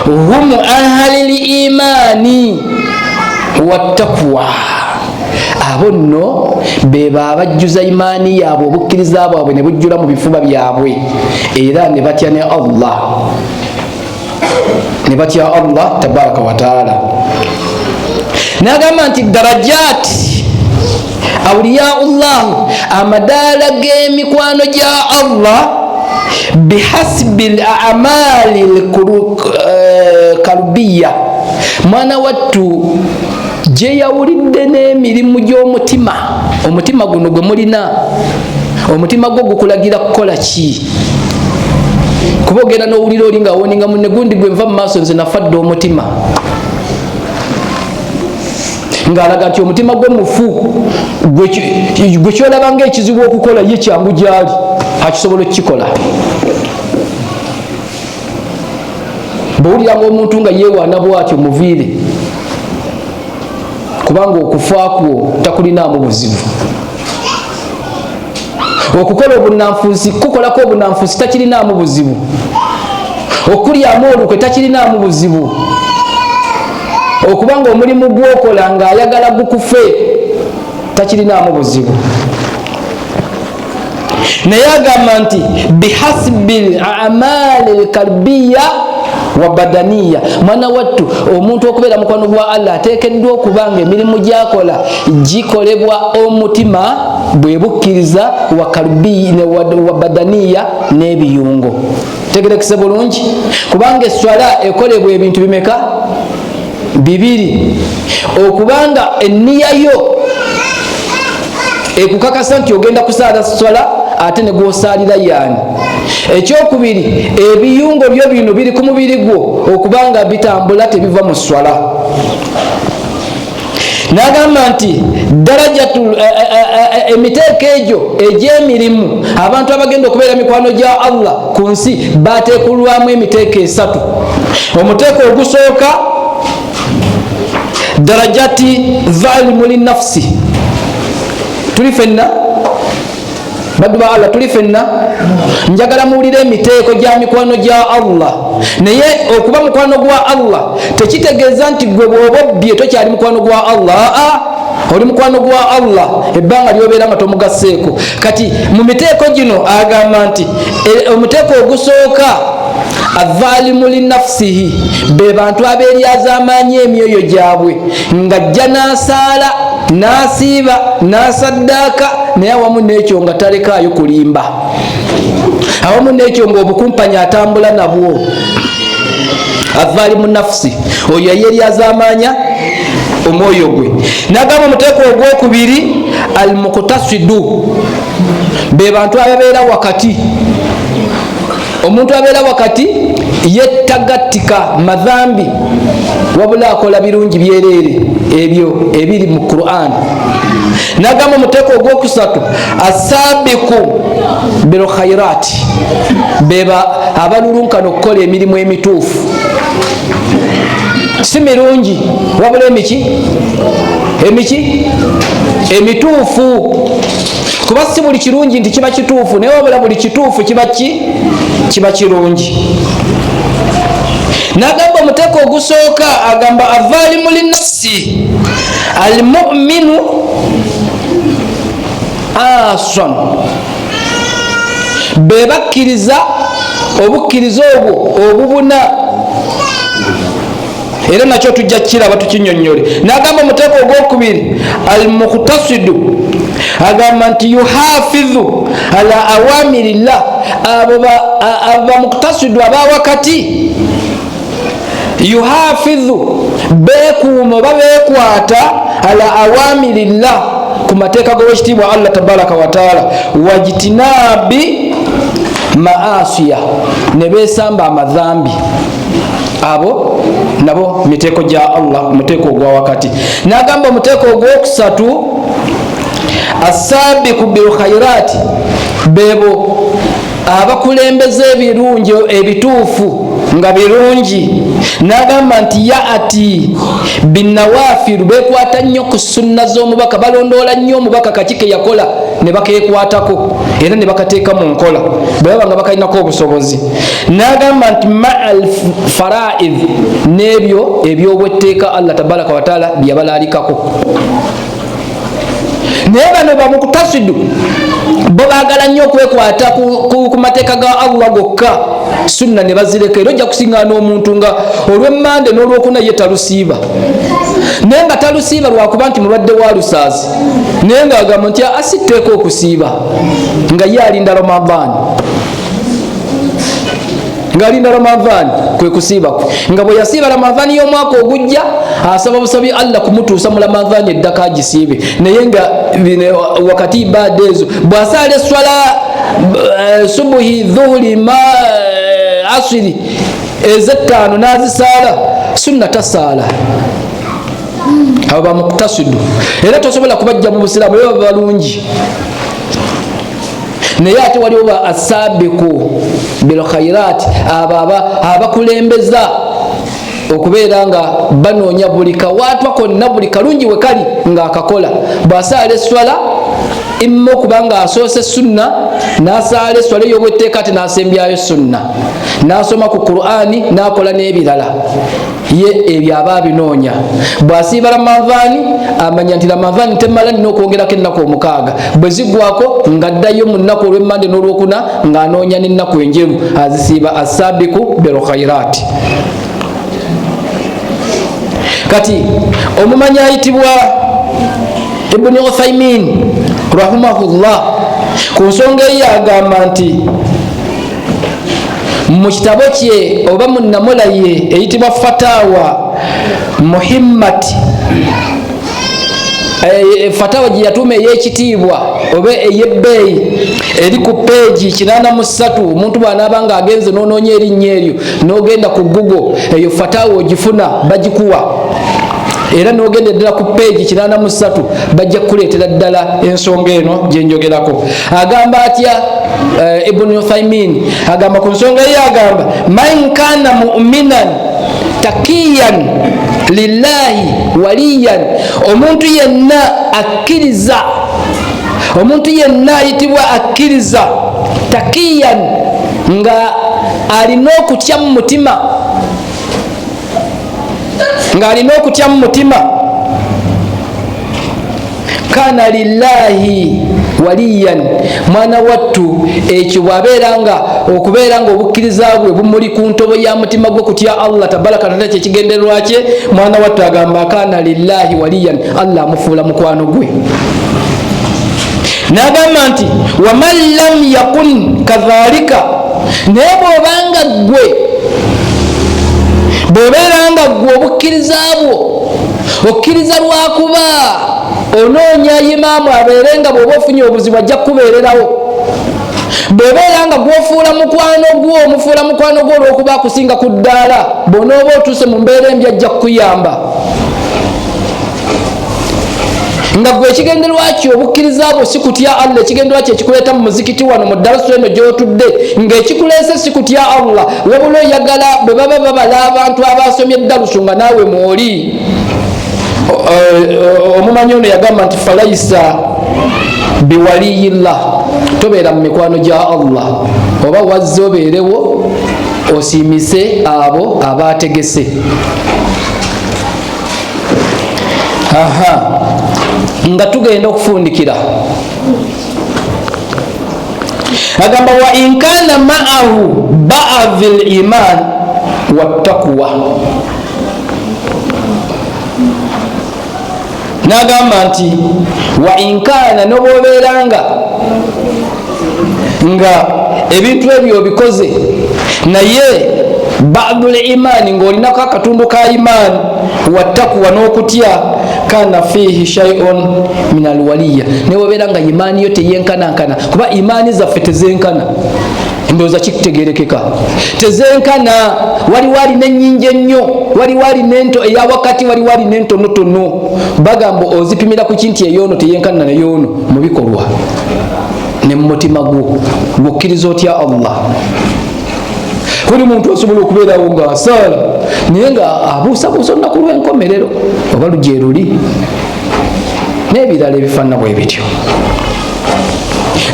hum ahlil imani wattaqwa, abo nno beba abajjuza imaani yaabwe, obukkiriza bwabwe ne bujjula mu bifuba byabwe, era ne batya ne Allah, ne batya Allah tabaraka wa taala. N'agamba nti darajat awliyaullah, amadaala g'emikwano gya Allah bihasbi al-a'mali al-qalbiyya, mwana wattu gye yawulidde n'emirimu gy'omutima. Omutima guno gwe mulina, omutima gwo gukulagira kukola ki? Kuba ogenda n'owulira oli nga woninga munne gundi gwe nva mu maaso nze nafadde omutima, ng'alaga nti omutima gwe mufu, gwe kyolaba ng'ekizibu okukola ye kyangu gyali akisobola okukikola. Bw'owuliranga omuntu nga yeewaana bw'atyo muviire, kubanga okufa kwo takulinaamu buzibu. Okukola obunanfuusi, kukolako obunanfuusi takirinaamu buzibu. Okulyamu olukwe takirinaamu buzibu. Okubanga omulimu gwokola ng'ayagala gukufe takirinaamu buzibu. Naye agamba nti bihasbi al-a'mali al-qalbiyya wa badaniya, mwana wattu omuntu okubeera mukwano gwa Allah ateekeddwa okubanga emirimu gyakola gikolebwa omutima bwe bukkiriza wa kalbi ne wa badaniya n'ebiyungo. Tegerekese bulungi, kubanga eswala ekolebwa ebintu bimeka? Bibiri. Okubanga enniya yo ekukakasa nti ogenda kusaala swala ate ne gw'osaalira yaani. Ekyokubiri, ebiyungo byo bino biri ku mubiri gwo okubanga bitambula tebiva mu swala. N'agamba nti darajatu emiteeko egyo egy'emirimu abantu abagenda okubeera mikwano gya Allah ku nsi bateekulwamu emiteeko esatu. Omuteeko ogusooka darajati zalimu linnafsi, tuli fenna baddu ba Allah, tuli fenna. Njagala muwulire emiteeko gya mikwano gya Allah. Naye okuba mukwano gwa Allah tekitegeeza nti gwe bw'oba obbye tokyali mukwano gwa Allah. Oli mukwano gwa Allah ebbanga lyobeera nga tomugaseeko. Kati mu miteeko gino agamba nti omuteeko ogusooka avalimu linnafsihi, be bantu abeeryazaamaanyi emyoyo gyabwe ng'ajja n'asaala n'asiiba n'asaddaaka, naye awamu n'ekyo nga talekaayo kulimba, awamu n'ekyo ng'obukumpanya atambula nabwo. Avalimu nafsi, oyo yeeryazaamaanya omwoyo gwe. N'agamba omuteeko ogwokubiri almuqtasidu, be bantu ababeera wakati. Omuntu abeera wakati yettagattika madhambi wabula akola birungi byereere ebyo ebiri mu Qur'an. N'agamba omuteeko ogwokusatu asabiku bil khairati, beba abalulunkana okukola emirimu emituufu, si mirungi wabula emituufu. Kuba si buli kirungi nti kiba kituufu, naye wabula buli kituufu kiba kirungi. N'agamba omuteeko ogusooka agamba avalimu linnafsi almu'minu ason, be bakkiriza obukkiriza obwo obubuna, era nakyo tujja kukiraba tukinyonnyole. N'agamba omuteeko ogwokubiri almuqtasidu, agamba nti yuhafidhu ala awamirillah, abo abamuqtasidu abawakati yuhafidhu beekuuma oba beekwata ala awamirillah ku mateeka g'owekitiibwa Allah tabaraka wa taala, wajitinabi maasiya, ne beesamba amadhambi. abo nabo miteeko gya Allah, muteeko gwa wakati. N'agamba omuteeko ogwokusatu asabiku bilkhairati, bebo abakulembeze ebirungi ebituufu nga birungi. N'agamba nti yaati binawafiru, bekwata nnyo ku sunna z'omubaka, balondoola nnyo omubaka kaki ke yakola ne bakekwatako era ne bakateeka mu nkola bwe baba nga bakalinako obusobozi. N'agamba nti ma'al faraid, n'ebyo ebyobwetteeka Allah tabaraka wataala byabalalikako. Naye bano bamukutasidu bo baagala nnyo okwekwata ku mateeka ga Allah gokka, sunna ne bazireka. Era ojja kusiŋŋaana omuntu nga olw'emmande n'olwokuna ye talusiiba, naye nga talusiiba lwakuba nti mulwadde wa lusaazi, naye ng'agamba nti asitteeko okusiiba nga ye alinda Ramadhaani, ng'alinda Ramadhaani kwe kusiiba kwe. Nga bwe yasiiba Ramadhaani y'omwaka ogujja asaba busabi Allah kumutuusa mu Ramadhaani eddaka agisiibe, naye nga wakati ibada ezo bw'asaala eswala subuhi dhuhuri asiri ez'ettaano n'azisaala, sunna tasaala. Abo bamukutasidu era tosobola kubajja mu busiraamu, baba balungi. Naye ate waliwo ba asabiku bilkhairat, abo abakulembeza okubeera nga banoonya buli kawaatwa konna, buli kalungi we kali ng'akakola. Bw'asaala eswala imma okubanga asoose sunna, n'asaala eswala ey'obwetteeka ate n'asembyayo sunna, n'asoma ku Qur'ani, n'akola n'ebirala, ye ebyo aba abinoonya. Bw'asiiba Ramadhaani amanya nti Ramadhaani temala, nina okwongerako ennaku 6, bwe ziggwako ng'addayo mu nnaku olw'emmande n'olwokuna ng'anoonya n'ennaku enjeru, azisiiba asabiku bilkhairat. Kati omumanyi ayitibwa Ibn Uthaymin rahimahullah ku nsonga eyi agamba nti mu kitabo kye oba mu nnamula ye eyitibwa fatawa muhimmati, fatawa gye yatuuma ey'ekitiibwa oba ey'ebbeeyi, eri ku peegi 83. Omuntu bw'anaaba nga agenze n'onoonya erinnya eryo n'ogenda ku Google, eyo fatawa ogifuna bagikuwa, era n'ogenda ddala ku peegi 83 bajja kukuleetera ddala ensonga eno gye njogerako. Agamba atya Ibn Uthaymin, agamba ku nsonga eyo, agamba man kana mu'minan takiyan lillahi waliyan, omuntu yenna akkiriza, omuntu yenna ayitibwa akkiriza, takiyan nga alina okutya mu mutima, ng'alina okutya mu mutima, kana lillahi waliyan, mwana wattu ekyo bw'abeera nga okubeera nga obukkiriza bwe bumuli ku ntobo ya mutima gwe kutya Allah tabaraka wataala kyekigendererwa kye, mwana wattu agamba kana lillahi waliyan, Allah amufuula mukwano gwe. N'agamba nti waman lam yakun kadhalika, naye bw'obanga gwe bw'obeera nga gwe obukkiriza bwo okkiriza lwakuba onoonya imaamu abeere nga bw'oba ofunye obuzibu ajja kukubeererawo, bw'obeera nga gwofuula mukwano gwo omufuula mukwano gwo olw'okuba akusinga ku ddaala, bw'onooba otuuse mu mbeera embi ajja kukuyamba. Nga gwe ekigendererwa kyo obukkiriza bwo si kutya Allah, ekigendererwa kyo ekikuleeta mu muzikiti wano mu ddalaso eno gy'otudde, ng'ekikuleese si kutya Allah, wabula oyagala bwe baba babala abantu abasomye eddalusu nga naawe mwoli. Omumanyi ono yagamba nti falaisa biwaliyillah, tobeera mu mikwano gya Allah, oba wazze obeerewo osiimise abo abategese. Nga tugenda okufundikira, agamba wa inkana ma'ahu ba'dhil iman wattaqwa, n'agamba nti wa inkana, n'obwobeeranga nga ebintu ebyo obikoze naye ba'dhul imani ng'olinako akatundu ka imani, wattaqwa n'okutya, kana fihi shay'un min alwaliya, ne wobeera nga imaani yo teyenkanankana, kuba imaani zaffe tezenkana. ndoza kitegerekeka tezenkana wali nenyinje nnyo wali nento eya wakati wali nento notono bagambo ozipimira ku kinti eyono teyenkana na yono mubikolwa ne mutima gwo gukkiriza otya Allah kuli muntu osobola okubeerawo nga asala naye nga abuusabuusa olunaku lw'enkomerero oba lujeruli n'ebirala ebifaanana bwe bityo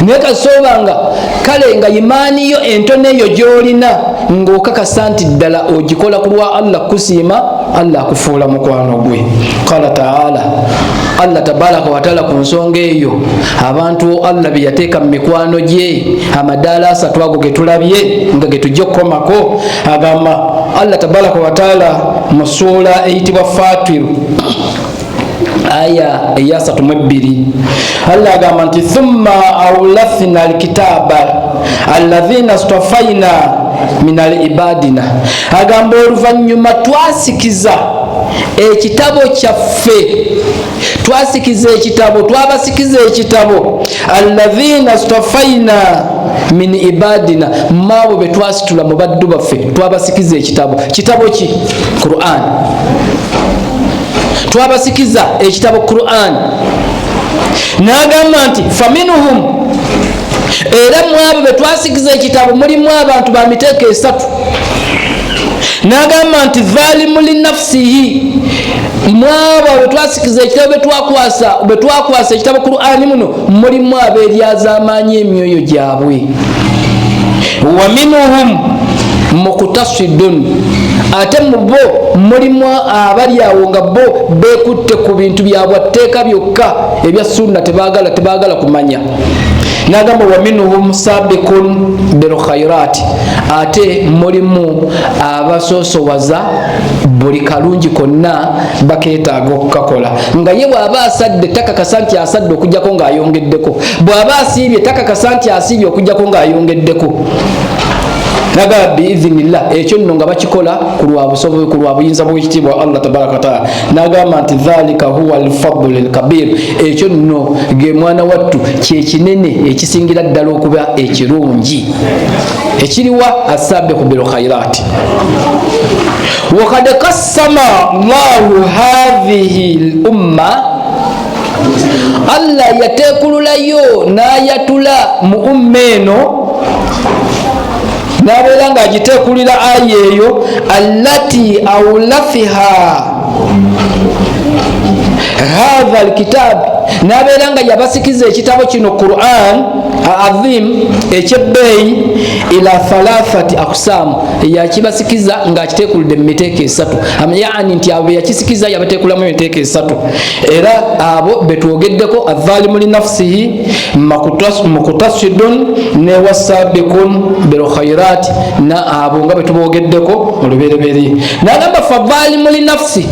naye kasobanga kale nga imaani yo entono eyo gy'olina ng'okakasa nti ddala ogikola ku lwa Allah kusiima Allah akufuula mukwano gwe. Qala taala, Allah tabaraka wa taala ku nsonga eyo abantu Allah bye yateeka mu mikwano gye amadaala asatu ago ge tulabye nga ge tujja okukomako agamba Allah tabaraka wa taala mu ssuula eyitibwa Fatir aya eya 32 Allah agamba nti thumma awlathna alkitaba alladhina stafaina min alibadina, agamba oluvannyuma twasikiza ekitabo kyaffe twabasikiza ekitabo alladhina stafaina min ibadina, mabo betwasitula mu baddu baffe twabasikiza kitabo ki? Quran. Twabasikiza ekitabo Quran. N'agamba nti faminuhum, era mwabo betwasikiza ekitabo mulimu abantu ba miteeko esatu. N'agamba nti dhalimu linafsihi, mwabo betwasikiza ekitabo betwakwasa ekitabo Quran muno mulimu abeeryazaamaanyi emyoyo gyabwe. Wa minuhum muqtasidun, ate mu bo mulimu abali awo nga bo bekutte ku bintu byabwe tteeka byokka ebya sunna tebagala kumanya. N'agamba wa minhum sabiqun bil khairat, ate mulimu abasoosowaza buli kalungi konna bakeetaaga okukakola, nga ye bw'aba asadde takakasa nti asadde okujjako ng'ayongeddeko, bw'aba asiibye takakasa nti asiibye okujjako ng'ayongeddeko. Naga biidhinillah ekyo nno nga bakikola ku lwa buyinza bw'ekitiibwa Allah tabaraka wa taala. N'agamba nti dhalika huwa alfadlu alkabir, ekyo nno ge mwana wattu kyekinene ekisingira ddala okuba ekirungi ekiriwa asabiqu bil khairat. Wakad qassama Allahu hadhihi al umma, Allah yatekululayo n'ayatula mu umma eno n'abeera ng'agiteekulira aya eyo allati awlafiha hadha alkitab, n'abeera nga yabasikiza ekitabo kino Quran azim ekyebbeeyi ila thalathati aqsam, yakibasikiza ng'akiteekulidde mu miteeko esatu. Yani nti abo yakisikiza yabateekulamu emiteeko esatu, era abo betwogeddeko adhalimu linafsihi muqtasidun ne wasabiqun bil khairat, na abo nga betubogeddeko olubereberye. N'agamba fadhalimu linafsi,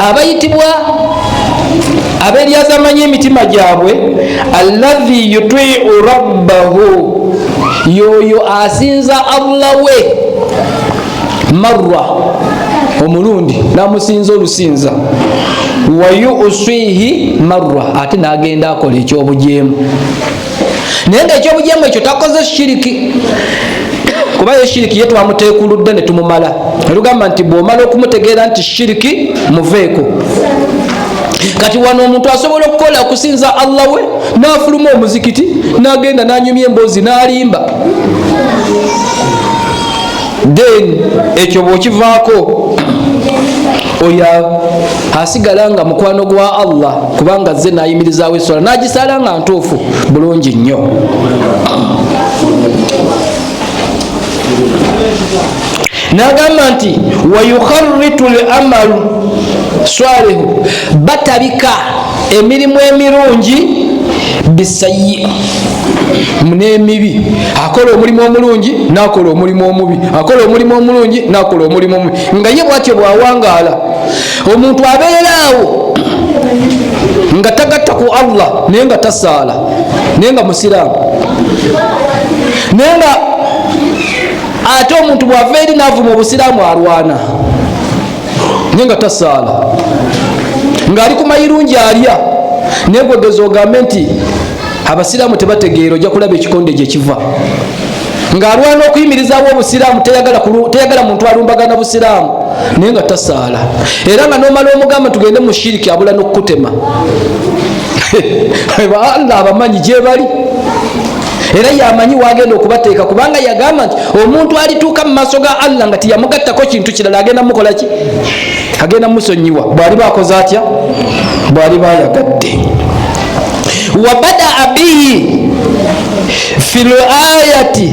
abayitibwa abeeryazamanyi emitima gyabwe alladhi yuti'u rabbahu, yoyo asinza Allah we marra omulundi namusinza olusinza, wa yu'sihi marra, ate n'agenda akola ekyobujeemu. Naye nga ekyobujeemu ekyo takoze shiriki, kuba ye shiriki ye twamuteekuludde ne tumumala. Olugamba nti bw'omala okumutegeera nti shiriki muveeko. Kati wano omuntu asobola okukola okusinza Allah we n'afuluma omuzikiti n'agenda n'anyumya emboozi n'alimba, then ekyo bw'okivaako oyo asigala nga mukwano gwa Allah, kubanga azze n'ayimirizaawo esswala n'agisala nga ntuufu bulungi nnyo. N'agamba nti wayukharritu al-amalu swalihu, batabika emirimu emirungi bisayyi n'emibi. Akola omulimu omulungi n'akola omulimu omubi, akola omulimu omulungi n'akola omulimu omubi, nga ye bw'atyo bw'awangaala. Omuntu abeeraawo nga tagatta ku Allah naye nga tasaala, naye nga musiraamu, naye nga ate omuntu bw'ava eri n'avuma obusiraamu alwana, naye nga tasaala, ng'ali ku mayirungi alya, naye gwegeza ogambe nti abasiraamu tebategeera, ojja kulaba ekikonde gye kiva. ng'alwana okuyimirizawo obusiraamu, teyagala muntu alumbagana busiraamu, naye nga tasaala. Era nga n'omala omugamba tugende mu shiriki abula n'okukutema. Allah abamanyi gye bali, era yamanyi wagenda okubateeka, kubanga yagamba nti omuntu alituuka mu maaso ga Allah nga tiyamugattako kintu kirala agenda mukola ki? Agenda musonyiwa bw'ali bakoze atya? Bw'ali bayagadde. Wabadaa bihi fil ayati,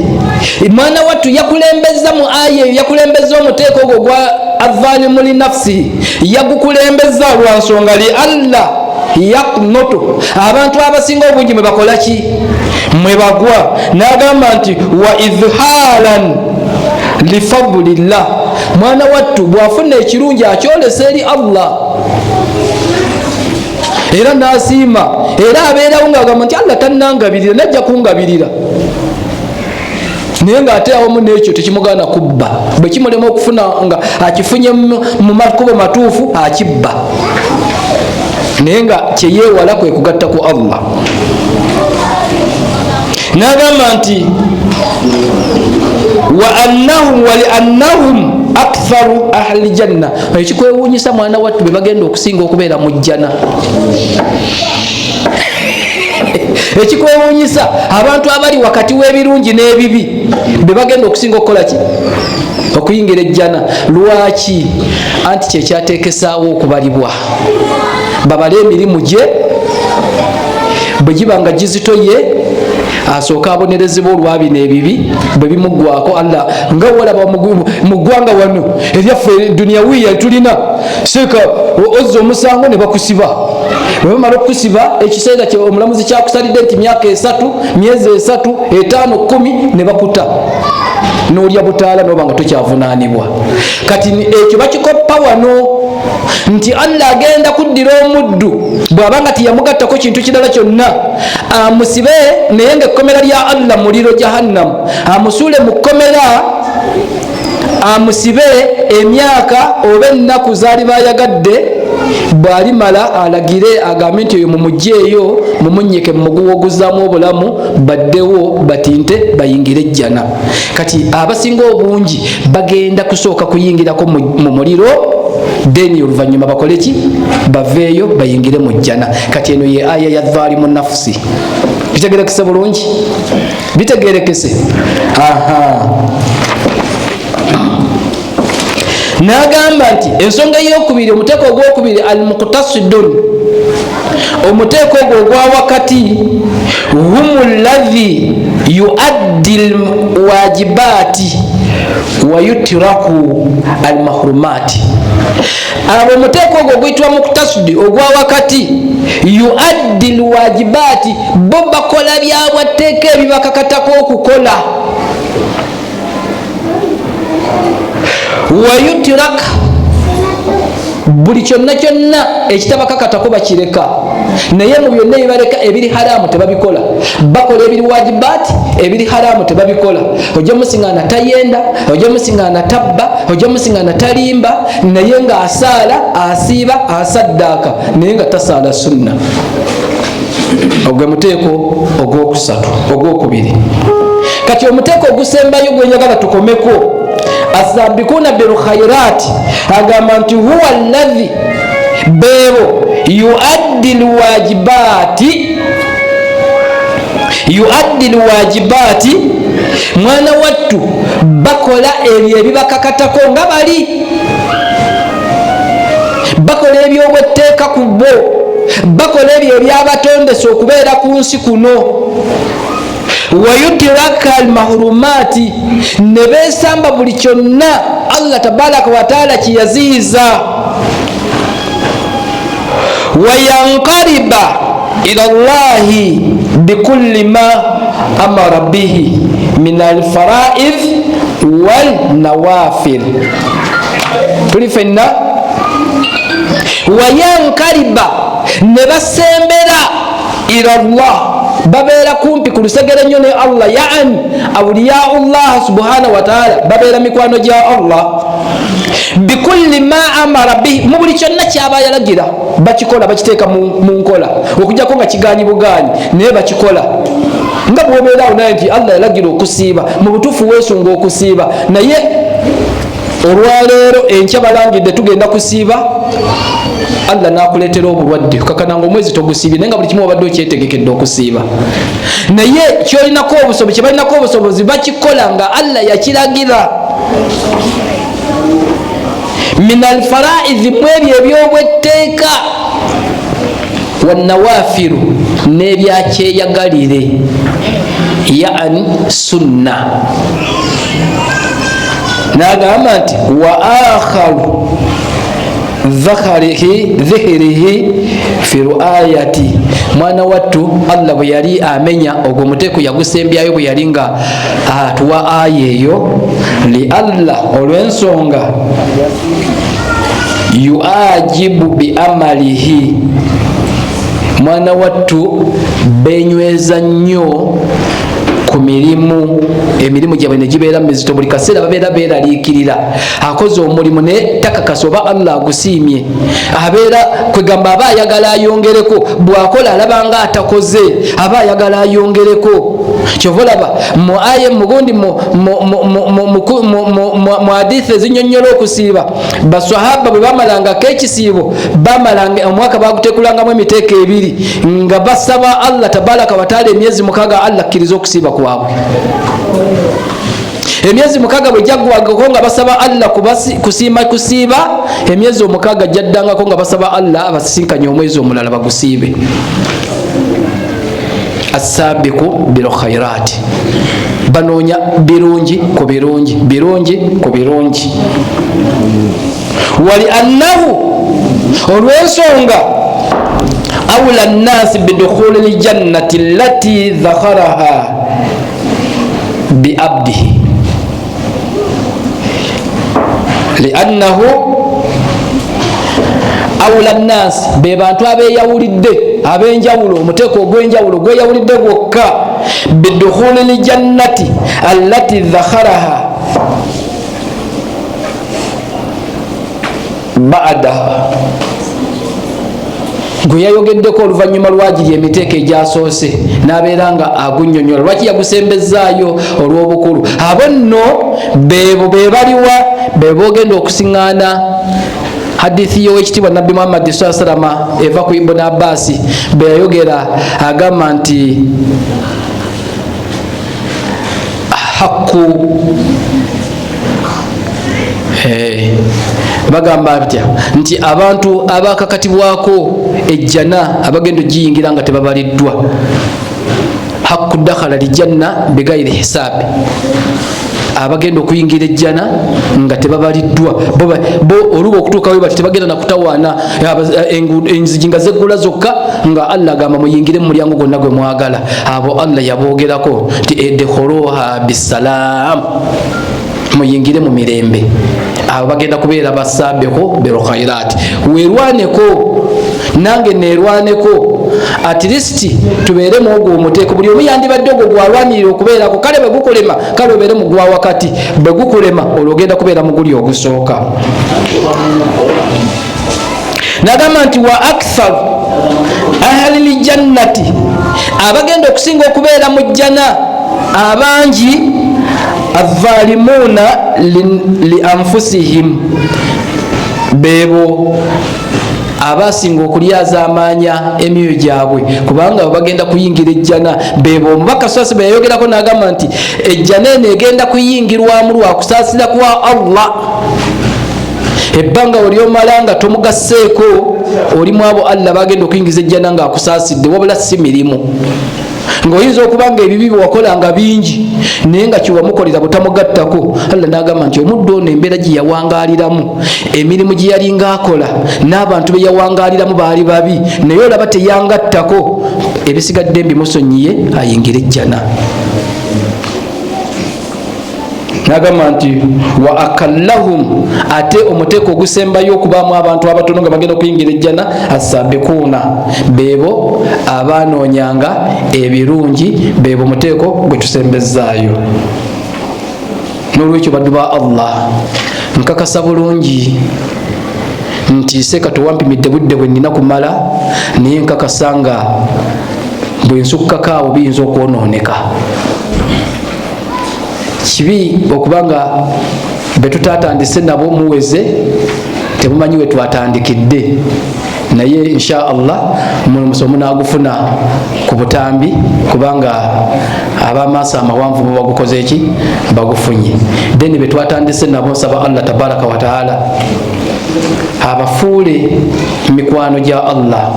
mwana wattu yakulembeza mu aya eyo, yakulembeza omuteeko ogwo gwa adh-dhalimu li nafsihi, yagukulembeza lwa nsonga li Allah yaknoto, abantu abasinga obungi mwe bakola ki? Mwe bagwa. N'agamba nti wa izhalan li fadlillah, mwana wattu bw'afuna ekirungi akyolesa eri Allah, era n'asiima, era abeerawo ng'agamba nti Allah tannangabirira, najja kungabirira. Naye ng'ate awamu n'ekyo tekimugaana kubba, bwe kimulema okufuna nga akifunye mu makubo matuufu akibba, naye nga kyeyeewala kwe kugatta ku Allah. N'agamba nti wa liannahum aktharu ahli janna, ekikwewuunyisa mwana wattu be bagenda okusinga okubeera mu jjana. Ekikwewuunyisa abantu abali wakati w'ebirungi n'ebibi be bagenda okusinga okukola ki? Okuyingira ejjana. Lwaki? Anti kyekyateekesaawo okubalibwa, babale emirimu gye, bwe giba nga gizitoye asooka abonerezebwa olwabino ebibi bwe bimuggwako. Allah nga walaba mu ggwanga wano eryaffe duniya wiya tulina seeka ozza omusango ne bakusiba, bwe bamala okukusiba ekiseera omulamuzi kyakusalidde nti myaka 3, myezi 3, 5, 10 ne bakuta, n'olya butaala n'oba nga tokyavunaanibwa. Kati ekyo bakikoppa wano nti Allah agenda kuddira omuddu bw'abanga tiyamugattako kintu kirala kyonna, amusibe naye nga ekkomera lya Allah muliro jahannam, amusuule mu kkomera, amusibe emyaka oba ennaku zaali bayagadde, bw'alimala alagire agambe nti oyo mumugye eyo mumunyike mumuguwoguzaamu obulamu, baddewo batinte bayingire ejjana. Kati abasinga obungi bagenda kusooka kuyingirako mu muliro, deni oluvannyuma bakole ki? Baveeyo bayingire mu jjana. Kati eno ye aya ya dhalimu nafsi. Bitegerekese bulungi? Bitegerekese? Aha. N'agamba nti ensonga y'okubiri, omuteeko ogwokubiri al-muqtasidun, omuteeko ogwo ogwa wakati, humu ladhi yuaddi alwajibati wa yutiraku almahrumati. Abo omuteeko ogwo gwitwa muqtasidi ogwa wakati, yuaddi alwajibati, bo bakola byabwateeka ebibakakatako okukola, wayutirak, buli kyonna kyonna ekitabakakatako bakireka, naye mu byonna ebibaleka ebiri haramu tebabikola. Bakola ebiri wajibaati, ebiri haramu tebabikola. Ojja musiŋŋaana tayenda, ojja musiŋŋaana tabba, ojja musiŋŋaana talimba, naye nga asaala, asiiba, asaddaaka, naye nga tasaala sunna. Ogwe muteeko ogwokusatu, ogwokubiri. Kati omuteeko ogusembayo gwe njagala tukomeko, asabikuna bil khairat, agamba nti huwa alladhi, bebo yuaddi alwajibati, mwana wattu bakola ebyo ebibakakatako nga bali, bakola ebyobwetteeka ku bo, bakola ebyo ebyabatondesa okubeera ku nsi kuno, wayutiraka almahrumati, ne beesamba buli kyonna Allah tabaraka wataala kiyaziiza, wayankariba ila Allahi bikulli ma amara bihi min alfaraid wal nawafil. Tuli fenna wayankariba, ne basembera ila Allah, babeera kumpi ku lusegere nnyo ne Allah, yaani awliyaullah subhanahu wa ta'ala, babeera mikwano gya Allah, bikulli ma amara bihi, mu buli kyonna kyaba yalagira bakikola, bakiteeka mu nkola, okujjako nga kigaanyi bugaanyi naye bakikola. nga bwobeerawo naye nti Allah yalagira okusiiba mu butuufu weesunga okusiiba naye olwaleero enkya balangidde tugenda kusiiba Allah nakuleetera obulwadde kakananga omwezi togusiibye naye nga buli kimu wabadde okyetegekedde okusiiba naye kyolinako obusobozi kyebalinako obusobozi bakikola nga Allah yakiragira min alfaraizi mu ebyo ebyobwetteeka wanawafiru n'ebyakyeyagalire yaani sunna nagamba nti wa akharu dhihirihi fi ruayati mwana wattu Allah bwe yali amenya ogwo muteeko yagusembyayo bwe yali nga atuwa aya eyo li Allah olw'ensonga yuajibu bi amalihi mwana wattu benyweza nnyo ku emirimu gyabwe ne gibeera mizito buli kaseera babeera beeraliikirira akoze omulimu ne takakasa oba Allah agusiimye abeera kwegamba aba ayagala ayongereko bwakola alabanga atakoze aba ayagala ayongereko kyova olaba mu aya mugundi mu hadithi ezinyonnyola okusiiba baswahaba bwe bamalangako ekisiibo bamalanga omwaka baguteekulangamu emiteeko ebiri nga basaba Allah tabaraka wataala emyezi 6 Allah akkiriza okusiiba kwabwe emyezi 6 bwe jaggwagako nga basaba Allah kusiiba emyezi 6 jaddangako nga basaba Allah abasisinkanye omwezi omulala bagusiibe asabiku bil khairat banoonya birungi ku birungi birungi ku birungi wali annahu olw'ensonga awla nnasi bidukhuli ljannati allati dhakharaha biabdihi liannahu awla nnasi be bantu abeyawulidde abenjawulo omuteeko ogwenjawulo gweyawulidde gwokka bidukhuli ljannati allati dhakharaha ba'daha gwe yayogeddeko oluvannyuma lwagiri emiteeko egyasoose n'abeera nga agunnyonnyola lwaki yagusembezaayo olw'obukulu abo nno beebo bebaliwa bebogenda okusiŋŋaana hadithi y'owekitiibwa nabbi Muhammad salama eva ku Ibn Abbas bwe yayogera agamba nti hakku bagamba batya nti abantu abakakatibwako ejjana abagenda ogiyingira nga tebabaliddwa hakku dakhala lijanna bigayiri hisaabi abagenda okuyingira ejjana nga tebabaliddwa bo oluba okutuukawo bati tebagenda nakutawaana enzigi nga zeggula zokka nga Allah agamba muyingire mu mulyango gwonna gwe mwagala abo Allah yaboogerako nti edkhuluha bisalaam muyingire mu mirembe abo bagenda kubeera basabiqu bil khairat werwaneko nange nerwaneko at least tubeeremu ogwo omuteeko buli omu yandibadde ogwo gwalwanirira okubeerako kale bwe gukulema kale obeere mu gwa wakati bwe gukulema olwogenda kubeera mu guli ogusooka nagamba nti wa akthar ahli ljannati abagenda okusinga okubeera mu jjana abangi adhalimuna li anfusihim bebo abasinga okulyaza amaanya emyoyo gyabwe kubanga bagenda kuyingira ejjana bebo omubaka sasi bwe yayogerako n'agamba nti ejjana eno egenda kuyingirwamu lwa kusaasira kwa Allah ebbanga olyomala nga tomugaseeko olimu abo Allah bagenda okuyingiza ejjana nga akusaasidde wabula si mirimu ng'oyinza okuba nga ebibi byewakolanga bingi naye nga kiwamukolera butamugattako Allah n'agamba nti omuddu ono embeera gye yawangaaliramu emirimu gye yalinga akola n'abantu be yawangaaliramu baali babi naye olaba teyangattako ebisigadde mbimusonyiye ayingire ejjana nagamba nti wa akallahum ate omuteeko ogusembayo okubaamu abantu abatono nga bagenda okuyingira ejjana asabikuuna beebo abanoonyanga ebirungi beebo omuteeko gwe tusembezaayo n'olwekyo baddu ba Allah nkakasa bulungi nti seeka tewampimidde budde bwe nnina kumala naye nkakasa nga bwensukkako awo biyinza okwononeka. Kibi okubanga betutatandise nabo muweze temumanyi we twatandikidde, naye insha Allah omusomo nagufuna ku butambi kubanga abamaaso amawanvu bo bagukoze eki bagufunye. Then betwatandise nabo nsaba Allah tabaraka wa taala abafuule mikwano gya Allah,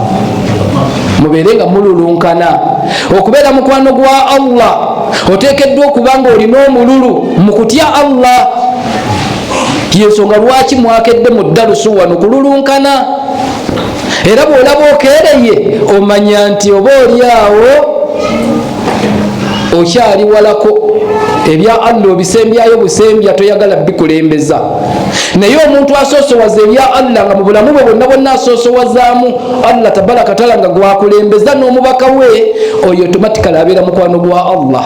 mubeere nga mululunkana. Okubeera mukwano gwa Allah oteekeddwa okubanga olina omululu mu kutya Allah. Yensonga lwaki mwakedde mu darusu wano kululunkana. Era bw'olaba okeereye omanya nti oba oli awo okyali walako, ebya Allah obisembyayo busembya, toyagala bikulembeza. Naye omuntu asoosowaza ebya Allah nga mu bulamu bwe bwonna bwonna asoosowazaamu Allah tabaraka taala nga gwakulembeza n'omubaka we, oyo automatically abeera mukwano gwa Allah.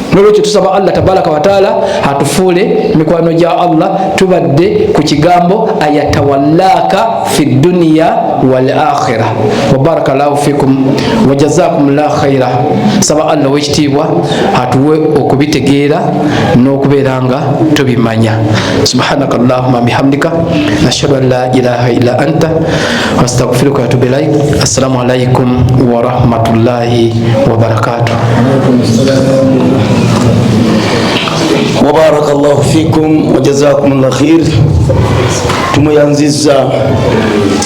Nolwekyo tusaba Allah tabaraka wa taala atufuule mikwano gya Allah, tubadde ku kigambo ayatawallaka fi dunya wal akhirah. Wa barakallahu fikum wa jazakumullahu khaira. Saba Allah wekitiibwa atuwe okubitegeera n'okubeera nga tubimanya. Subhanaka Allahumma bihamdika nashhadu an la ilaha illa anta wastaghfiruka wa atubu ilaik. Assalamu alaikum wa rahmatullahi wa barakatuh.
وبارك الله فيكم وجزاكم الله خير. Tumuyanziza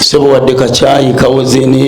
sebo wadde kachai kawozeni